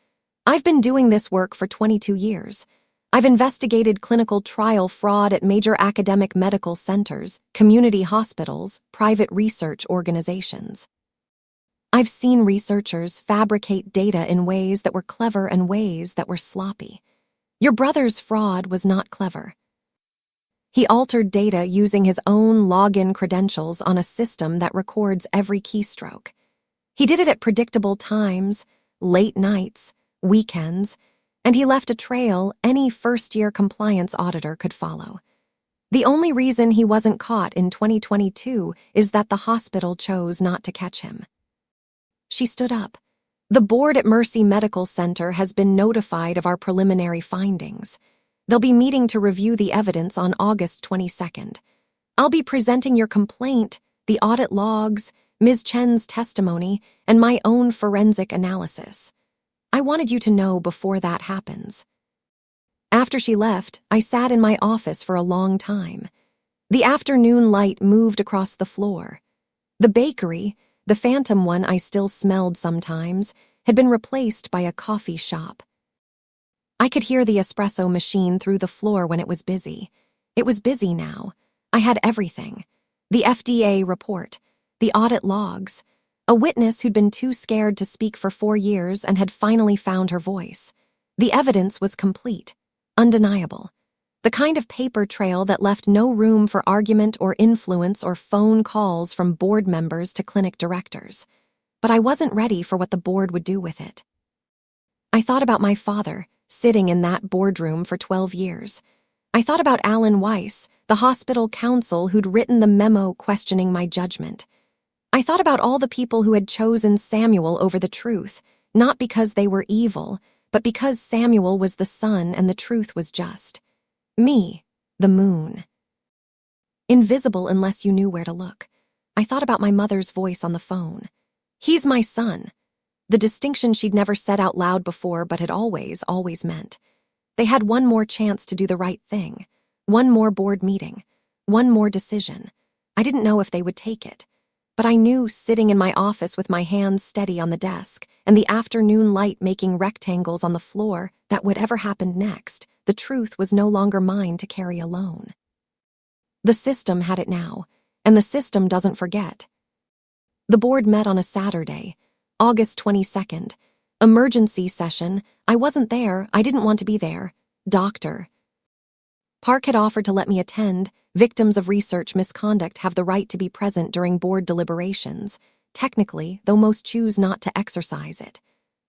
I've been doing this work for 22 years. I've investigated clinical trial fraud at major academic medical centers, community hospitals, private research organizations. I've seen researchers fabricate data in ways that were clever and ways that were sloppy. Your brother's fraud was not clever. He altered data using his own login credentials on a system that records every keystroke. He did it at predictable times, late nights, weekends, and he left a trail any first-year compliance auditor could follow. The only reason he wasn't caught in 2022 is that the hospital chose not to catch him. She stood up. The board at Mercy Medical Center has been notified of our preliminary findings. They'll be meeting to review the evidence on August 22nd. I'll be presenting your complaint, the audit logs, Ms. Chen's testimony, and my own forensic analysis. I wanted you to know before that happens. After she left, I sat in my office for a long time. The afternoon light moved across the floor. The bakery, the phantom one I still smelled sometimes, had been replaced by a coffee shop. I could hear the espresso machine through the floor when it was busy. It was busy now. I had everything. The FDA report, the audit logs, a witness who'd been too scared to speak for 4 years and had finally found her voice. The evidence was complete, undeniable. The kind of paper trail that left no room for argument or influence or phone calls from board members to clinic directors. But I wasn't ready for what the board would do with it. I thought about my father, sitting in that boardroom for 12 years. I thought about Alan Weiss, the hospital counsel who'd written the memo questioning my judgment. I thought about all the people who had chosen Samuel over the truth, not because they were evil, but because Samuel was the sun and the truth was just. Me, the moon. Invisible unless you knew where to look. I thought about my mother's voice on the phone. He's my son. The distinction she'd never said out loud before but had always meant. They had one more chance to do the right thing, one more board meeting, one more decision. I didn't know if they would take it, but I knew sitting in my office with my hands steady on the desk and the afternoon light making rectangles on the floor that whatever happened next, the truth was no longer mine to carry alone. The system had it now, and the system doesn't forget. The board met on a Saturday, August 22nd. Emergency session. I wasn't there. I didn't want to be there. Dr. Park had offered to let me attend. Victims of research misconduct have the right to be present during board deliberations. Technically, though most choose not to exercise it.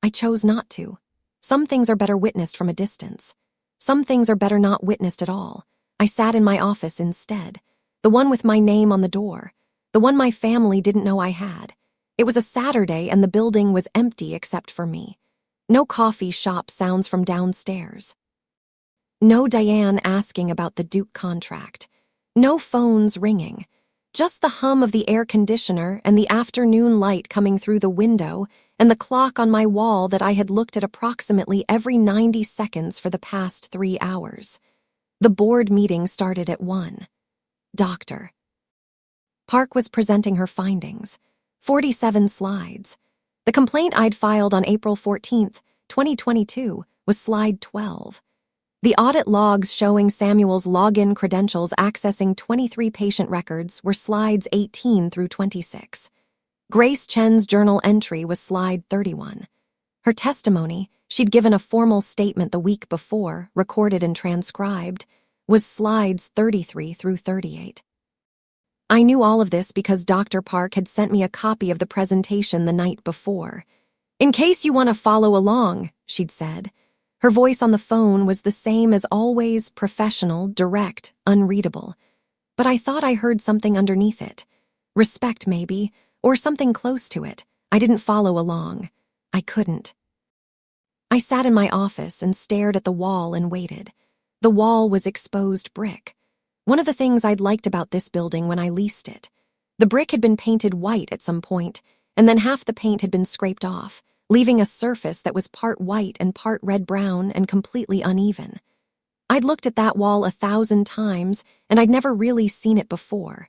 I chose not to. Some things are better witnessed from a distance. Some things are better not witnessed at all. I sat in my office instead. The one with my name on the door. The one my family didn't know I had. It was a Saturday and the building was empty except for me. No coffee shop sounds from downstairs. No Diane asking about the Duke contract. No phones ringing. Just the hum of the air conditioner and the afternoon light coming through the window and the clock on my wall that I had looked at approximately every 90 seconds for the past 3 hours. The board meeting started at 1. Dr. Park was presenting her findings. 47 slides. The complaint I'd filed on April 14th, 2022, was slide 12. The audit logs showing Samuel's login credentials accessing 23 patient records were slides 18 through 26. Grace Chen's journal entry was slide 31. Her testimony, she'd given a formal statement the week before, recorded and transcribed, was slides 33 through 38. I knew all of this because Dr. Park had sent me a copy of the presentation the night before. In case you want to follow along, she'd said. Her voice on the phone was the same as always, professional, direct, unreadable. But I thought I heard something underneath it. Respect, maybe, or something close to it. I didn't follow along. I couldn't. I sat in my office and stared at the wall and waited. The wall was exposed brick. One of the things I'd liked about this building when I leased it. The brick had been painted white at some point, and then half the paint had been scraped off, leaving a surface that was part white and part red-brown and completely uneven. I'd looked at that wall 1,000 times, and I'd never really seen it before.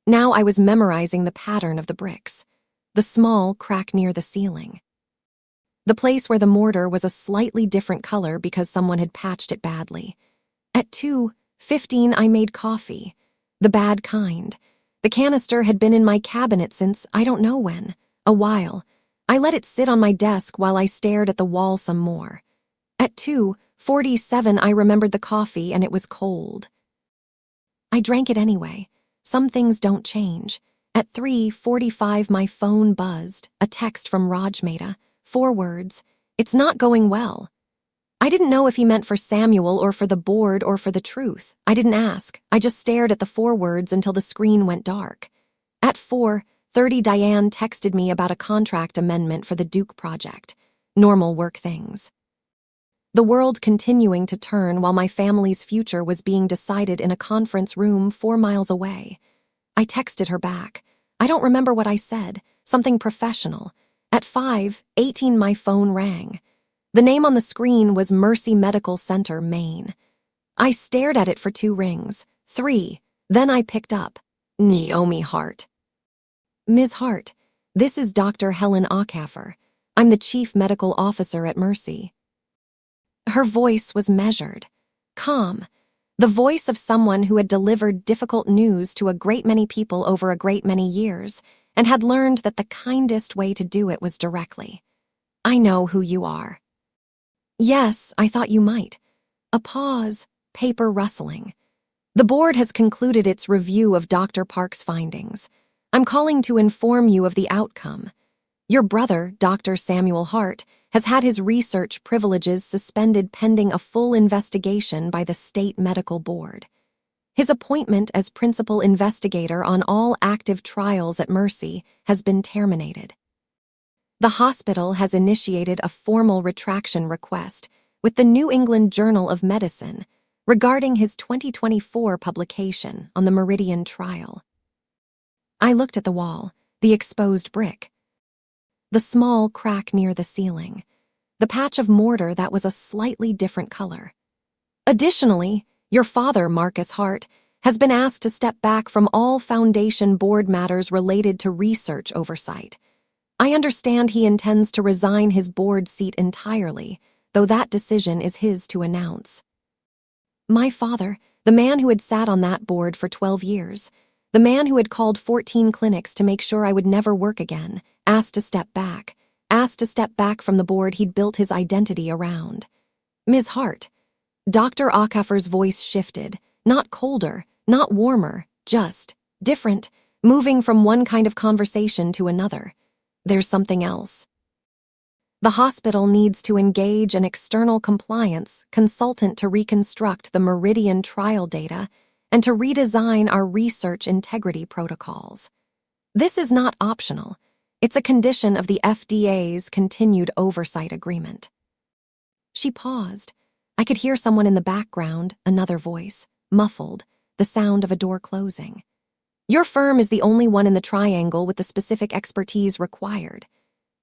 Now I was memorizing the pattern of the bricks, the small crack near the ceiling. The place where the mortar was a slightly different color because someone had patched it badly. At 2:15, I made coffee, the bad kind. The canister had been in my cabinet since I don't know when, a while. I let it sit on my desk while I stared at the wall some more. At 2:47, I remembered the coffee and it was cold. I drank it anyway. Some things don't change. At 3:45, my phone buzzed, a text from Rajmeta, 4 words, "It's not going well." I didn't know if he meant for Samuel or for the board or for the truth. I didn't ask. I just stared at the 4 words until the screen went dark. At 4:30, Diane texted me about a contract amendment for the Duke project. Normal work things. The world continuing to turn while my family's future was being decided in a conference room 4 miles away. I texted her back. I don't remember what I said, something professional. At 5:18, my phone rang. The name on the screen was Mercy Medical Center, Maine. I stared at it for 2 rings, 3, then I picked up. Naomi Hart. "Ms. Hart, this is Dr. Helen Acaffer. I'm the chief medical officer at Mercy." Her voice was measured, calm, the voice of someone who had delivered difficult news to a great many people over a great many years and had learned that the kindest way to do it was directly. "I know who you are." "Yes, I thought you might." A pause, paper rustling. "The board has concluded its review of Dr. Park's findings. I'm calling to inform you of the outcome. Your brother, Dr. Samuel Hart, has had his research privileges suspended pending a full investigation by the State Medical Board. His appointment as principal investigator on all active trials at Mercy has been terminated. The hospital has initiated a formal retraction request with the New England Journal of Medicine regarding his 2024 publication on the Meridian trial." I looked at the wall, the exposed brick, the small crack near the ceiling, the patch of mortar that was a slightly different color. "Additionally, your father, Marcus Hart, has been asked to step back from all Foundation board matters related to research oversight. I understand he intends to resign his board seat entirely, though that decision is his to announce." My father, the man who had sat on that board for 12 years, the man who had called 14 clinics to make sure I would never work again, asked to step back from the board he'd built his identity around. "Ms. Hart." Dr. Acaffer's voice shifted, not colder, not warmer, just different, moving from one kind of conversation to another. "There's something else. The hospital needs to engage an external compliance consultant to reconstruct the Meridian trial data and to redesign our research integrity protocols. This is not optional. It's a condition of the FDA's continued oversight agreement." She paused. I could hear someone in the background, another voice, muffled, the sound of a door closing. "Your firm is the only one in the triangle with the specific expertise required.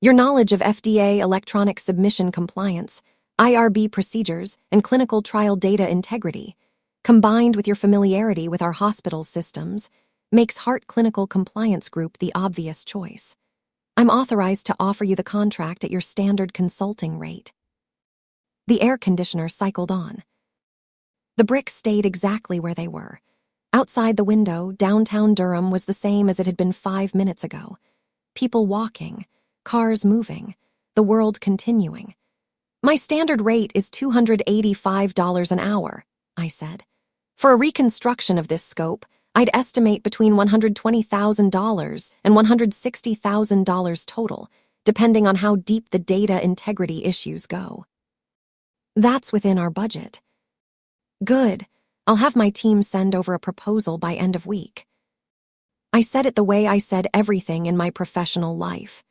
Your knowledge of FDA electronic submission compliance, IRB procedures, and clinical trial data integrity, combined with your familiarity with our hospital's systems, makes Hart Clinical Compliance Group the obvious choice. I'm authorized to offer you the contract at your standard consulting rate." The air conditioner cycled on. The bricks stayed exactly where they were. Outside the window, downtown Durham was the same as it had been 5 minutes ago. People walking, cars moving, the world continuing. "My standard rate is $285 an hour," I said. "For a reconstruction of this scope, I'd estimate between $120,000 and $160,000 total, depending on how deep the data integrity issues go." "That's within our budget." "Good. I'll have my team send over a proposal by end of week." I said it the way I said everything in my professional life.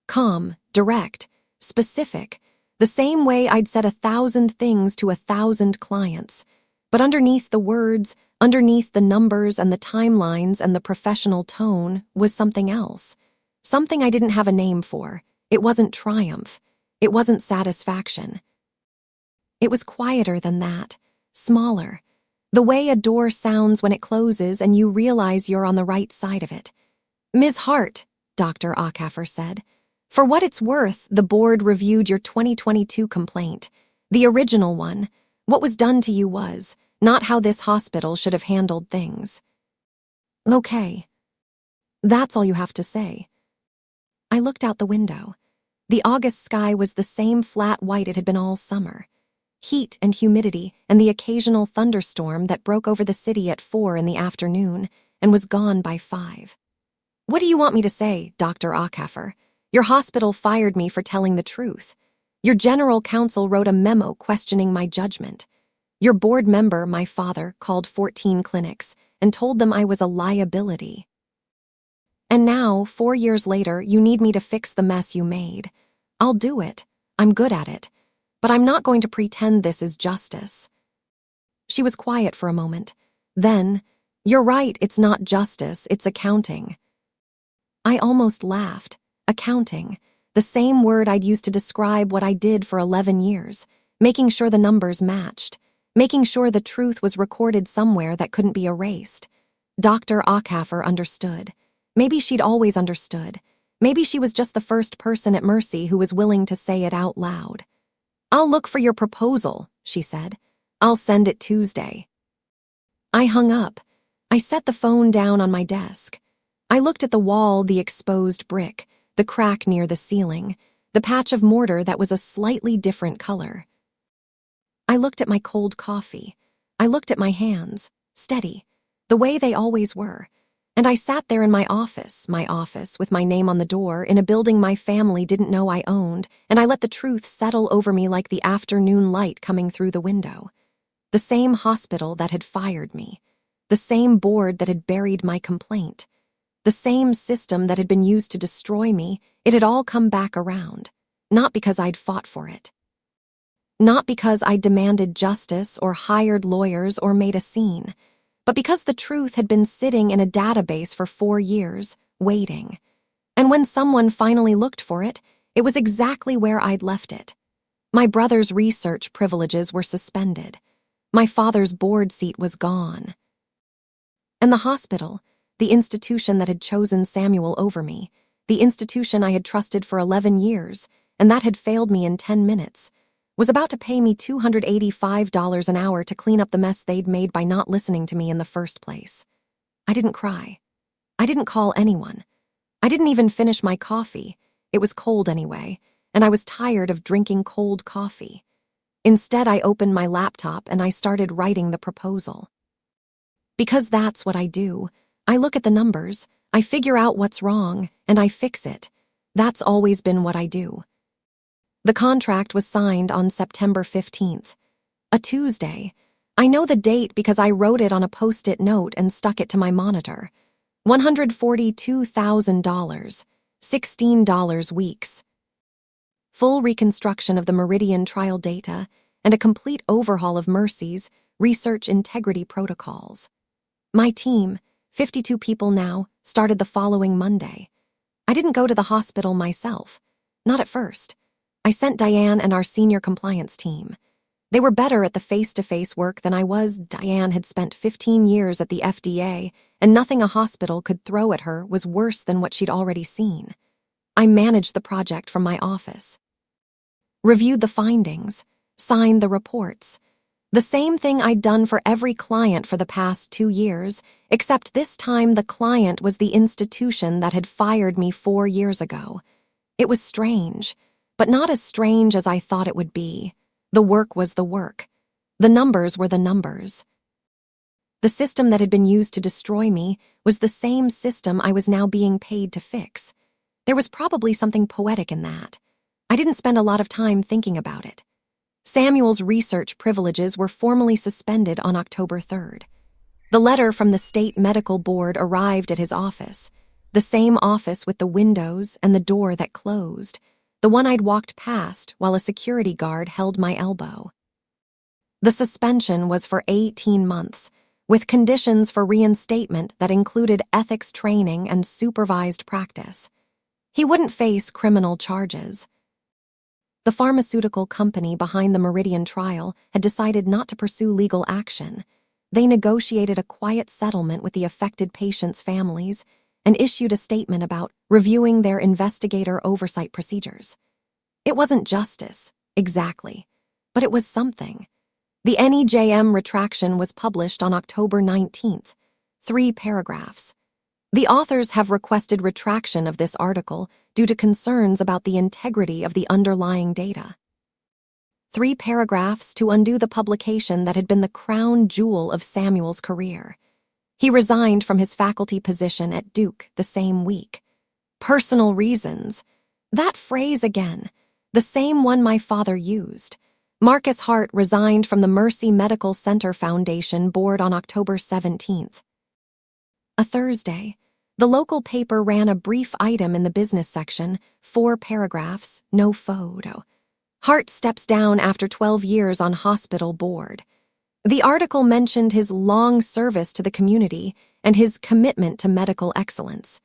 Calm, direct, specific, the same way I'd said 1,000 things to 1,000 clients. But underneath the words, underneath the numbers and the timelines and the professional tone was something else. Something I didn't have a name for. It wasn't triumph. It wasn't satisfaction. It was quieter than that, smaller. The way a door sounds when it closes and you realize you're on the right side of it. "Ms. Hart," Dr. Ackhaffer said, "for what it's worth, the board reviewed your 2022 complaint. The original one. What was done to you was not how this hospital should have handled things." "Okay. That's all you have to say." I looked out the window. The August sky was the same flat white it had been all summer. Heat and humidity and the occasional thunderstorm that broke over the city at 4 in the afternoon and was gone by 5. "What do you want me to say, Dr. Ackhaffer? Your hospital fired me for telling the truth. Your general counsel wrote a memo questioning my judgment. Your board member, my father, called 14 clinics and told them I was a liability. And now, 4 years later, you need me to fix the mess you made. I'll do it. I'm good at it. But I'm not going to pretend this is justice." She was quiet for a moment. Then, "You're right, it's not justice, it's accounting." I almost laughed. Accounting. The same word I'd used to describe what I did for 11 years. Making sure the numbers matched. Making sure the truth was recorded somewhere that couldn't be erased. Dr. Ackhaffer understood. Maybe she'd always understood. Maybe she was just the first person at Mercy who was willing to say it out loud. "I'll look for your proposal," she said. "I'll send it Tuesday." I hung up. I set the phone down on my desk. I looked at the wall, the exposed brick, the crack near the ceiling, the patch of mortar that was a slightly different color. I looked at my cold coffee. I looked at my hands, steady, the way they always were. And I sat there in my office, with my name on the door, in a building my family didn't know I owned, and I let the truth settle over me like the afternoon light coming through the window. The same hospital that had fired me. The same board that had buried my complaint. The same system that had been used to destroy me. It had all come back around. Not because I'd fought for it. Not because I demanded justice or hired lawyers or made a scene. But because the truth had been sitting in a database for 4 years, waiting. And when someone finally looked for it, it was exactly where I'd left it. My brother's research privileges were suspended. My father's board seat was gone. And the hospital, the institution that had chosen Samuel over me, the institution I had trusted for 11 years, and that had failed me in 10 minutes, was about to pay me $285 an hour to clean up the mess they'd made by not listening to me in the first place. I didn't cry. I didn't call anyone. I didn't even finish my coffee. It was cold anyway, and I was tired of drinking cold coffee. Instead, I opened my laptop and I started writing the proposal. Because that's what I do. I look at the numbers, I figure out what's wrong, and I fix it. That's always been what I do. The contract was signed on September 15th, a Tuesday. I know the date because I wrote it on a Post-it note and stuck it to my monitor. $142,000, $16 weeks. Full reconstruction of the Meridian trial data and a complete overhaul of Mercy's research integrity protocols. My team, 52 people now, started the following Monday. I didn't go to the hospital myself, not at first. I sent Diane and our senior compliance team. They were better at the face-to-face work than I was. Diane had spent 15 years at the FDA, and nothing a hospital could throw at her was worse than what she'd already seen. I managed the project from my office. Reviewed the findings, signed the reports. The same thing I'd done for every client for the past 2 years, except this time the client was the institution that had fired me 4 years ago. It was strange, but not as strange as I thought it would be. The work was the work. The numbers were the numbers. The system that had been used to destroy me was the same system I was now being paid to fix. There was probably something poetic in that. I didn't spend a lot of time thinking about it. Samuel's research privileges were formally suspended on October 3rd. The letter from the state medical board arrived at his office, the same office with the windows and the door that closed, the one I'd walked past while a security guard held my elbow. The suspension was for 18 months, with conditions for reinstatement that included ethics training and supervised practice. He wouldn't face criminal charges. The pharmaceutical company behind the Meridian trial had decided not to pursue legal action. They negotiated a quiet settlement with the affected patients' families and issued a statement about reviewing their investigator oversight procedures. It wasn't justice, exactly, but it was something. The NEJM retraction was published on October 19th, 3 paragraphs. The authors have requested retraction of this article due to concerns about the integrity of the underlying data. 3 paragraphs to undo the publication that had been the crown jewel of Samuel's career. He resigned from his faculty position at Duke the same week. Personal reasons. That phrase again, the same one my father used. Marcus Hart resigned from the Mercy Medical Center Foundation board on October 17th. A Thursday, the local paper ran a brief item in the business section, 4 paragraphs, no photo. Hart steps down after 12 years on hospital board. The article mentioned his long service to the community and his commitment to medical excellence.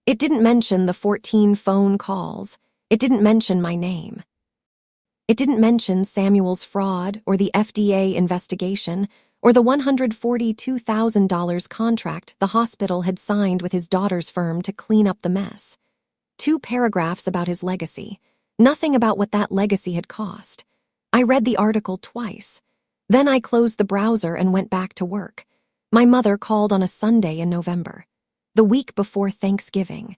It didn't mention the 14 phone calls. It didn't mention my name. It didn't mention Samuel's fraud or the FDA investigation or the $142,000 contract the hospital had signed with his daughter's firm to clean up the mess. 2 paragraphs about his legacy. Nothing about what that legacy had cost. I read the article twice. Then I closed the browser and went back to work. My mother called on a Sunday in November, the week before Thanksgiving.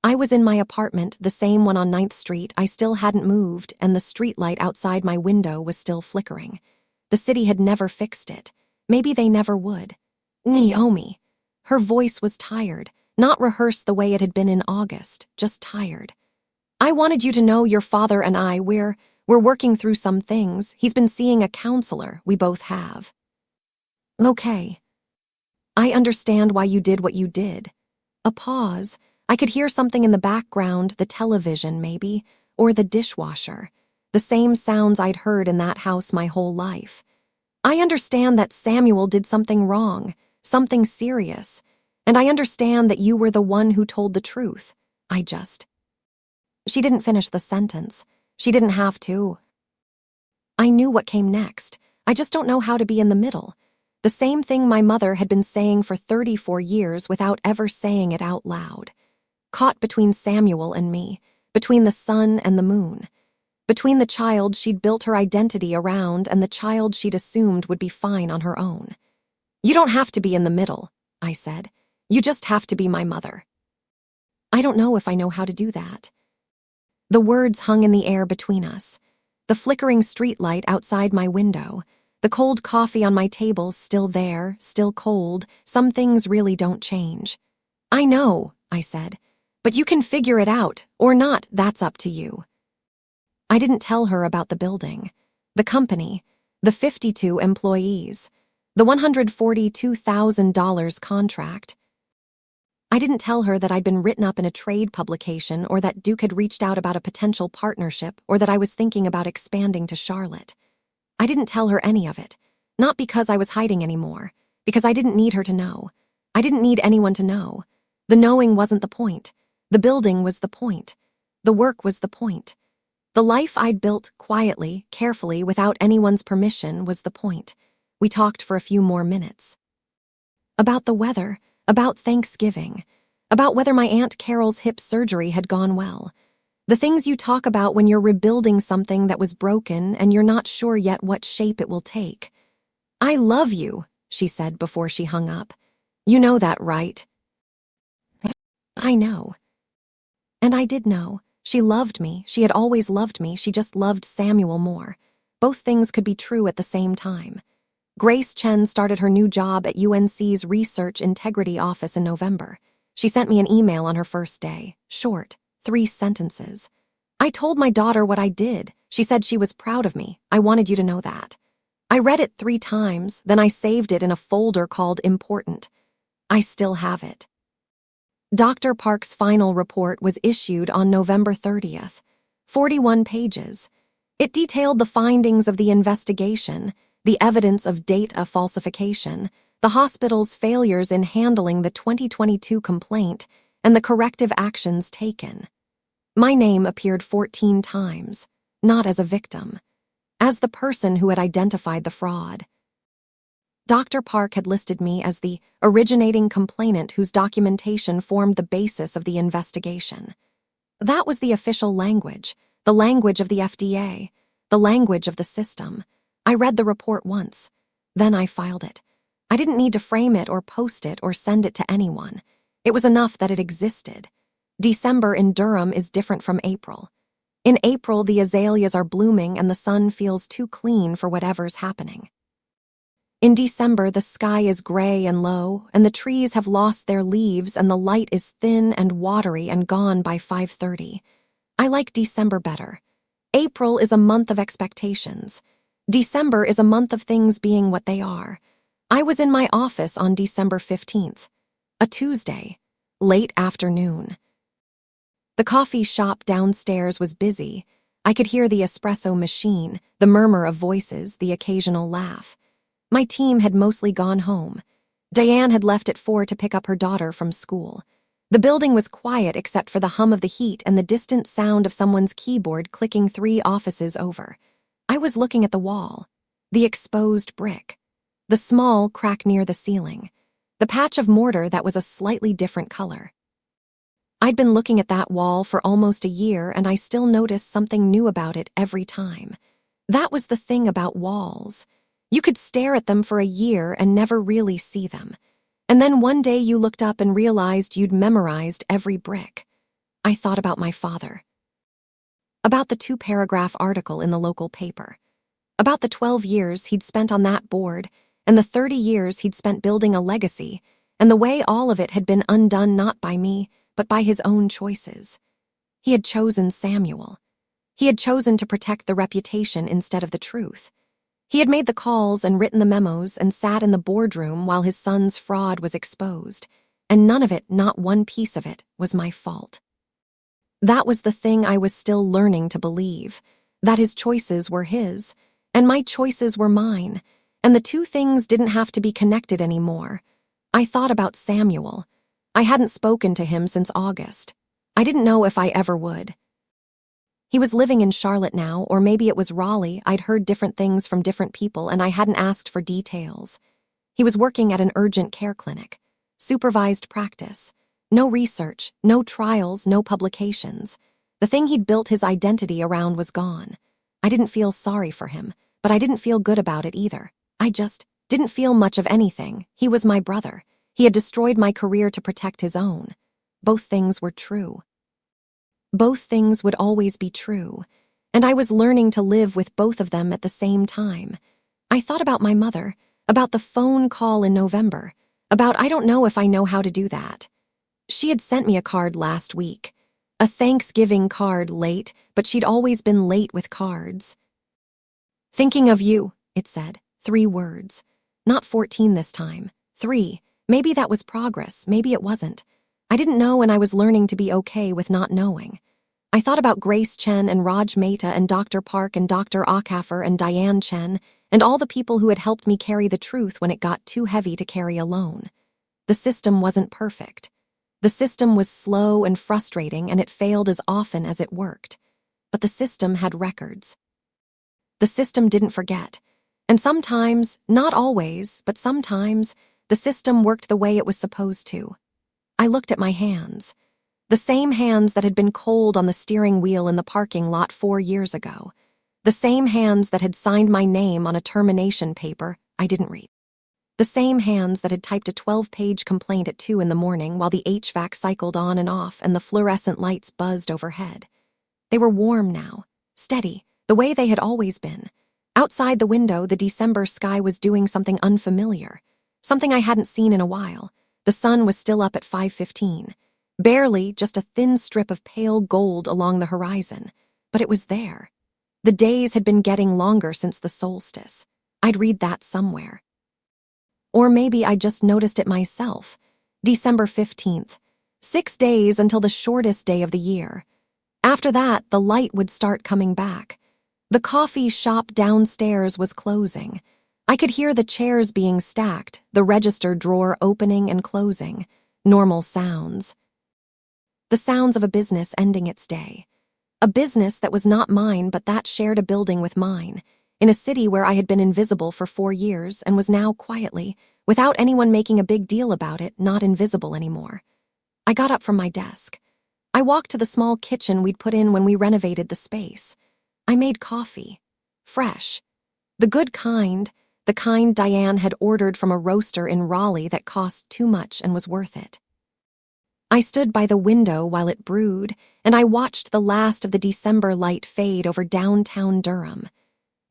I was in my apartment, the same one on 9th Street. I still hadn't moved, and the streetlight outside my window was still flickering. The city had never fixed it. Maybe they never would. Naomi. Her voice was tired, not rehearsed the way it had been in August, just tired. I wanted you to know your father and I, we're working through some things. He's been seeing a counselor. We both have. Okay. I understand why you did what you did. A pause. I could hear something in the background, the television maybe, or the dishwasher. The same sounds I'd heard in that house my whole life. I understand that Samuel did something wrong, something serious, and I understand that you were the one who told the truth. She didn't finish the sentence. She didn't have to. I knew what came next. I just don't know how to be in the middle. The same thing my mother had been saying for 34 years without ever saying it out loud. Caught between Samuel and me, between the sun and the moon. Between the child she'd built her identity around and the child she'd assumed would be fine on her own. You don't have to be in the middle, I said. You just have to be my mother. I don't know if I know how to do that. The words hung in the air between us. The flickering streetlight outside my window. The cold coffee on my table still there, still cold. Some things really don't change. I know, I said. But you can figure it out, or not, that's up to you. I didn't tell her about the building, the company, the 52 employees, the $142,000 contract. I didn't tell her that I'd been written up in a trade publication or that Duke had reached out about a potential partnership or that I was thinking about expanding to Charlotte. I didn't tell her any of it, not because I was hiding anymore, because I didn't need her to know. I didn't need anyone to know. The knowing wasn't the point. The building was the point. The work was the point. The life I'd built quietly, carefully, without anyone's permission was the point. We talked for a few more minutes. About the weather, about Thanksgiving, about whether my Aunt Carol's hip surgery had gone well. The things you talk about when you're rebuilding something that was broken and you're not sure yet what shape it will take. I love you, she said before she hung up. You know that, right? I know. And I did know. She loved me. She had always loved me. She just loved Samuel more. Both things could be true at the same time. Grace Chen started her new job at UNC's Research Integrity Office in November. She sent me an email on her first day. Short, 3 sentences. I told my daughter what I did. She said she was proud of me. I wanted you to know that. I read it 3 times, then I saved it in a folder called Important. I still have it. Dr. Park's final report was issued on November 30th. 41 pages. It detailed the findings of the investigation, the evidence of data falsification, the hospital's failures in handling the 2022 complaint, and the corrective actions taken. My name appeared 14 times, not as a victim, as the person who had identified the fraud. Dr. Park had listed me as the originating complainant whose documentation formed the basis of the investigation. That was the official language, the language of the FDA, the language of the system. I read the report once. Then I filed it. I didn't need to frame it or post it or send it to anyone. It was enough that it existed. December in Durham is different from April. In April, the azaleas are blooming and the sun feels too clean for whatever's happening. In December, the sky is gray and low, and the trees have lost their leaves, and the light is thin and watery and gone by 5:30. I like December better. April is a month of expectations. December is a month of things being what they are. I was in my office on December 15th, a Tuesday, late afternoon. The coffee shop downstairs was busy. I could hear the espresso machine, the murmur of voices, the occasional laugh. My team had mostly gone home. Diane had left at 4 to pick up her daughter from school. The building was quiet except for the hum of the heat and the distant sound of someone's keyboard clicking 3 offices over. I was looking at the wall, the exposed brick, the small crack near the ceiling, the patch of mortar that was a slightly different color. I'd been looking at that wall for almost a year, and I still noticed something new about it every time. That was the thing about walls. You could stare at them for a year and never really see them. And then one day you looked up and realized you'd memorized every brick. I thought about my father. About the 2-paragraph article in the local paper. About the 12 years he'd spent on that board, and the 30 years he'd spent building a legacy, and the way all of it had been undone not by me, but by his own choices. He had chosen Samuel. He had chosen to protect the reputation instead of the truth. He had made the calls and written the memos and sat in the boardroom while his son's fraud was exposed, and none of it, not one piece of it, was my fault. That was the thing I was still learning to believe, that his choices were his, and my choices were mine, and the two things didn't have to be connected anymore. I thought about Samuel. I hadn't spoken to him since August. I didn't know if I ever would. He was living in Charlotte now, or maybe it was Raleigh. I'd heard different things from different people, and I hadn't asked for details. He was working at an urgent care clinic. Supervised practice. No research, no trials, no publications. The thing he'd built his identity around was gone. I didn't feel sorry for him, but I didn't feel good about it either. I just didn't feel much of anything. He was my brother. He had destroyed my career to protect his own. Both things were true. Both things would always be true, and I was learning to live with both of them at the same time. I thought about my mother, about the phone call in November, about I don't know if I know how to do that. She had sent me a card last week, a Thanksgiving card late, but she'd always been late with cards. Thinking of you, it said, 3 words. Not 14 this time, 3. Maybe that was progress, maybe it wasn't. I didn't know, and I was learning to be okay with not knowing. I thought about Grace Chen and Raj Mehta and Dr. Park and Dr. Akaffer and Diane Chen and all the people who had helped me carry the truth when it got too heavy to carry alone. The system wasn't perfect. The system was slow and frustrating, and it failed as often as it worked. But the system had records. The system didn't forget. And sometimes, not always, but sometimes, the system worked the way it was supposed to. I looked at my hands. The same hands that had been cold on the steering wheel in the parking lot 4 years ago. The same hands that had signed my name on a termination paper I didn't read. The same hands that had typed a 12-page complaint at 2 in the morning while the HVAC cycled on and off and the fluorescent lights buzzed overhead. They were warm now, steady, the way they had always been. Outside the window, the December sky was doing something unfamiliar, something I hadn't seen in a while. The sun was still up at 5:15. Barely, just a thin strip of pale gold along the horizon. But it was there. The days had been getting longer since the solstice. I'd read that somewhere. Or maybe I just noticed it myself. December 15th. 6 days until the shortest day of the year. After that, the light would start coming back. The coffee shop downstairs was closing. I could hear the chairs being stacked, the register drawer opening and closing. Normal sounds. The sounds of a business ending its day. A business that was not mine but that shared a building with mine, in a city where I had been invisible for 4 years and was now quietly, without anyone making a big deal about it, not invisible anymore. I got up from my desk. I walked to the small kitchen we'd put in when we renovated the space. I made coffee. Fresh. The good kind, the kind Diane had ordered from a roaster in Raleigh that cost too much and was worth it. I stood by the window while it brewed, and I watched the last of the December light fade over downtown Durham.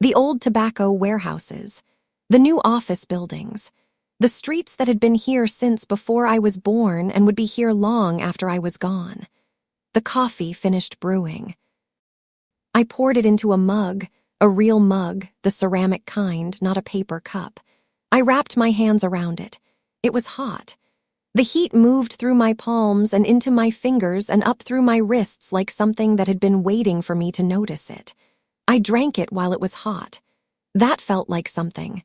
The old tobacco warehouses, the new office buildings, the streets that had been here since before I was born and would be here long after I was gone. The coffee finished brewing. I poured it into a mug, a real mug, the ceramic kind, not a paper cup. I wrapped my hands around it. It was hot. The heat moved through my palms and into my fingers and up through my wrists like something that had been waiting for me to notice it. I drank it while it was hot. That felt like something.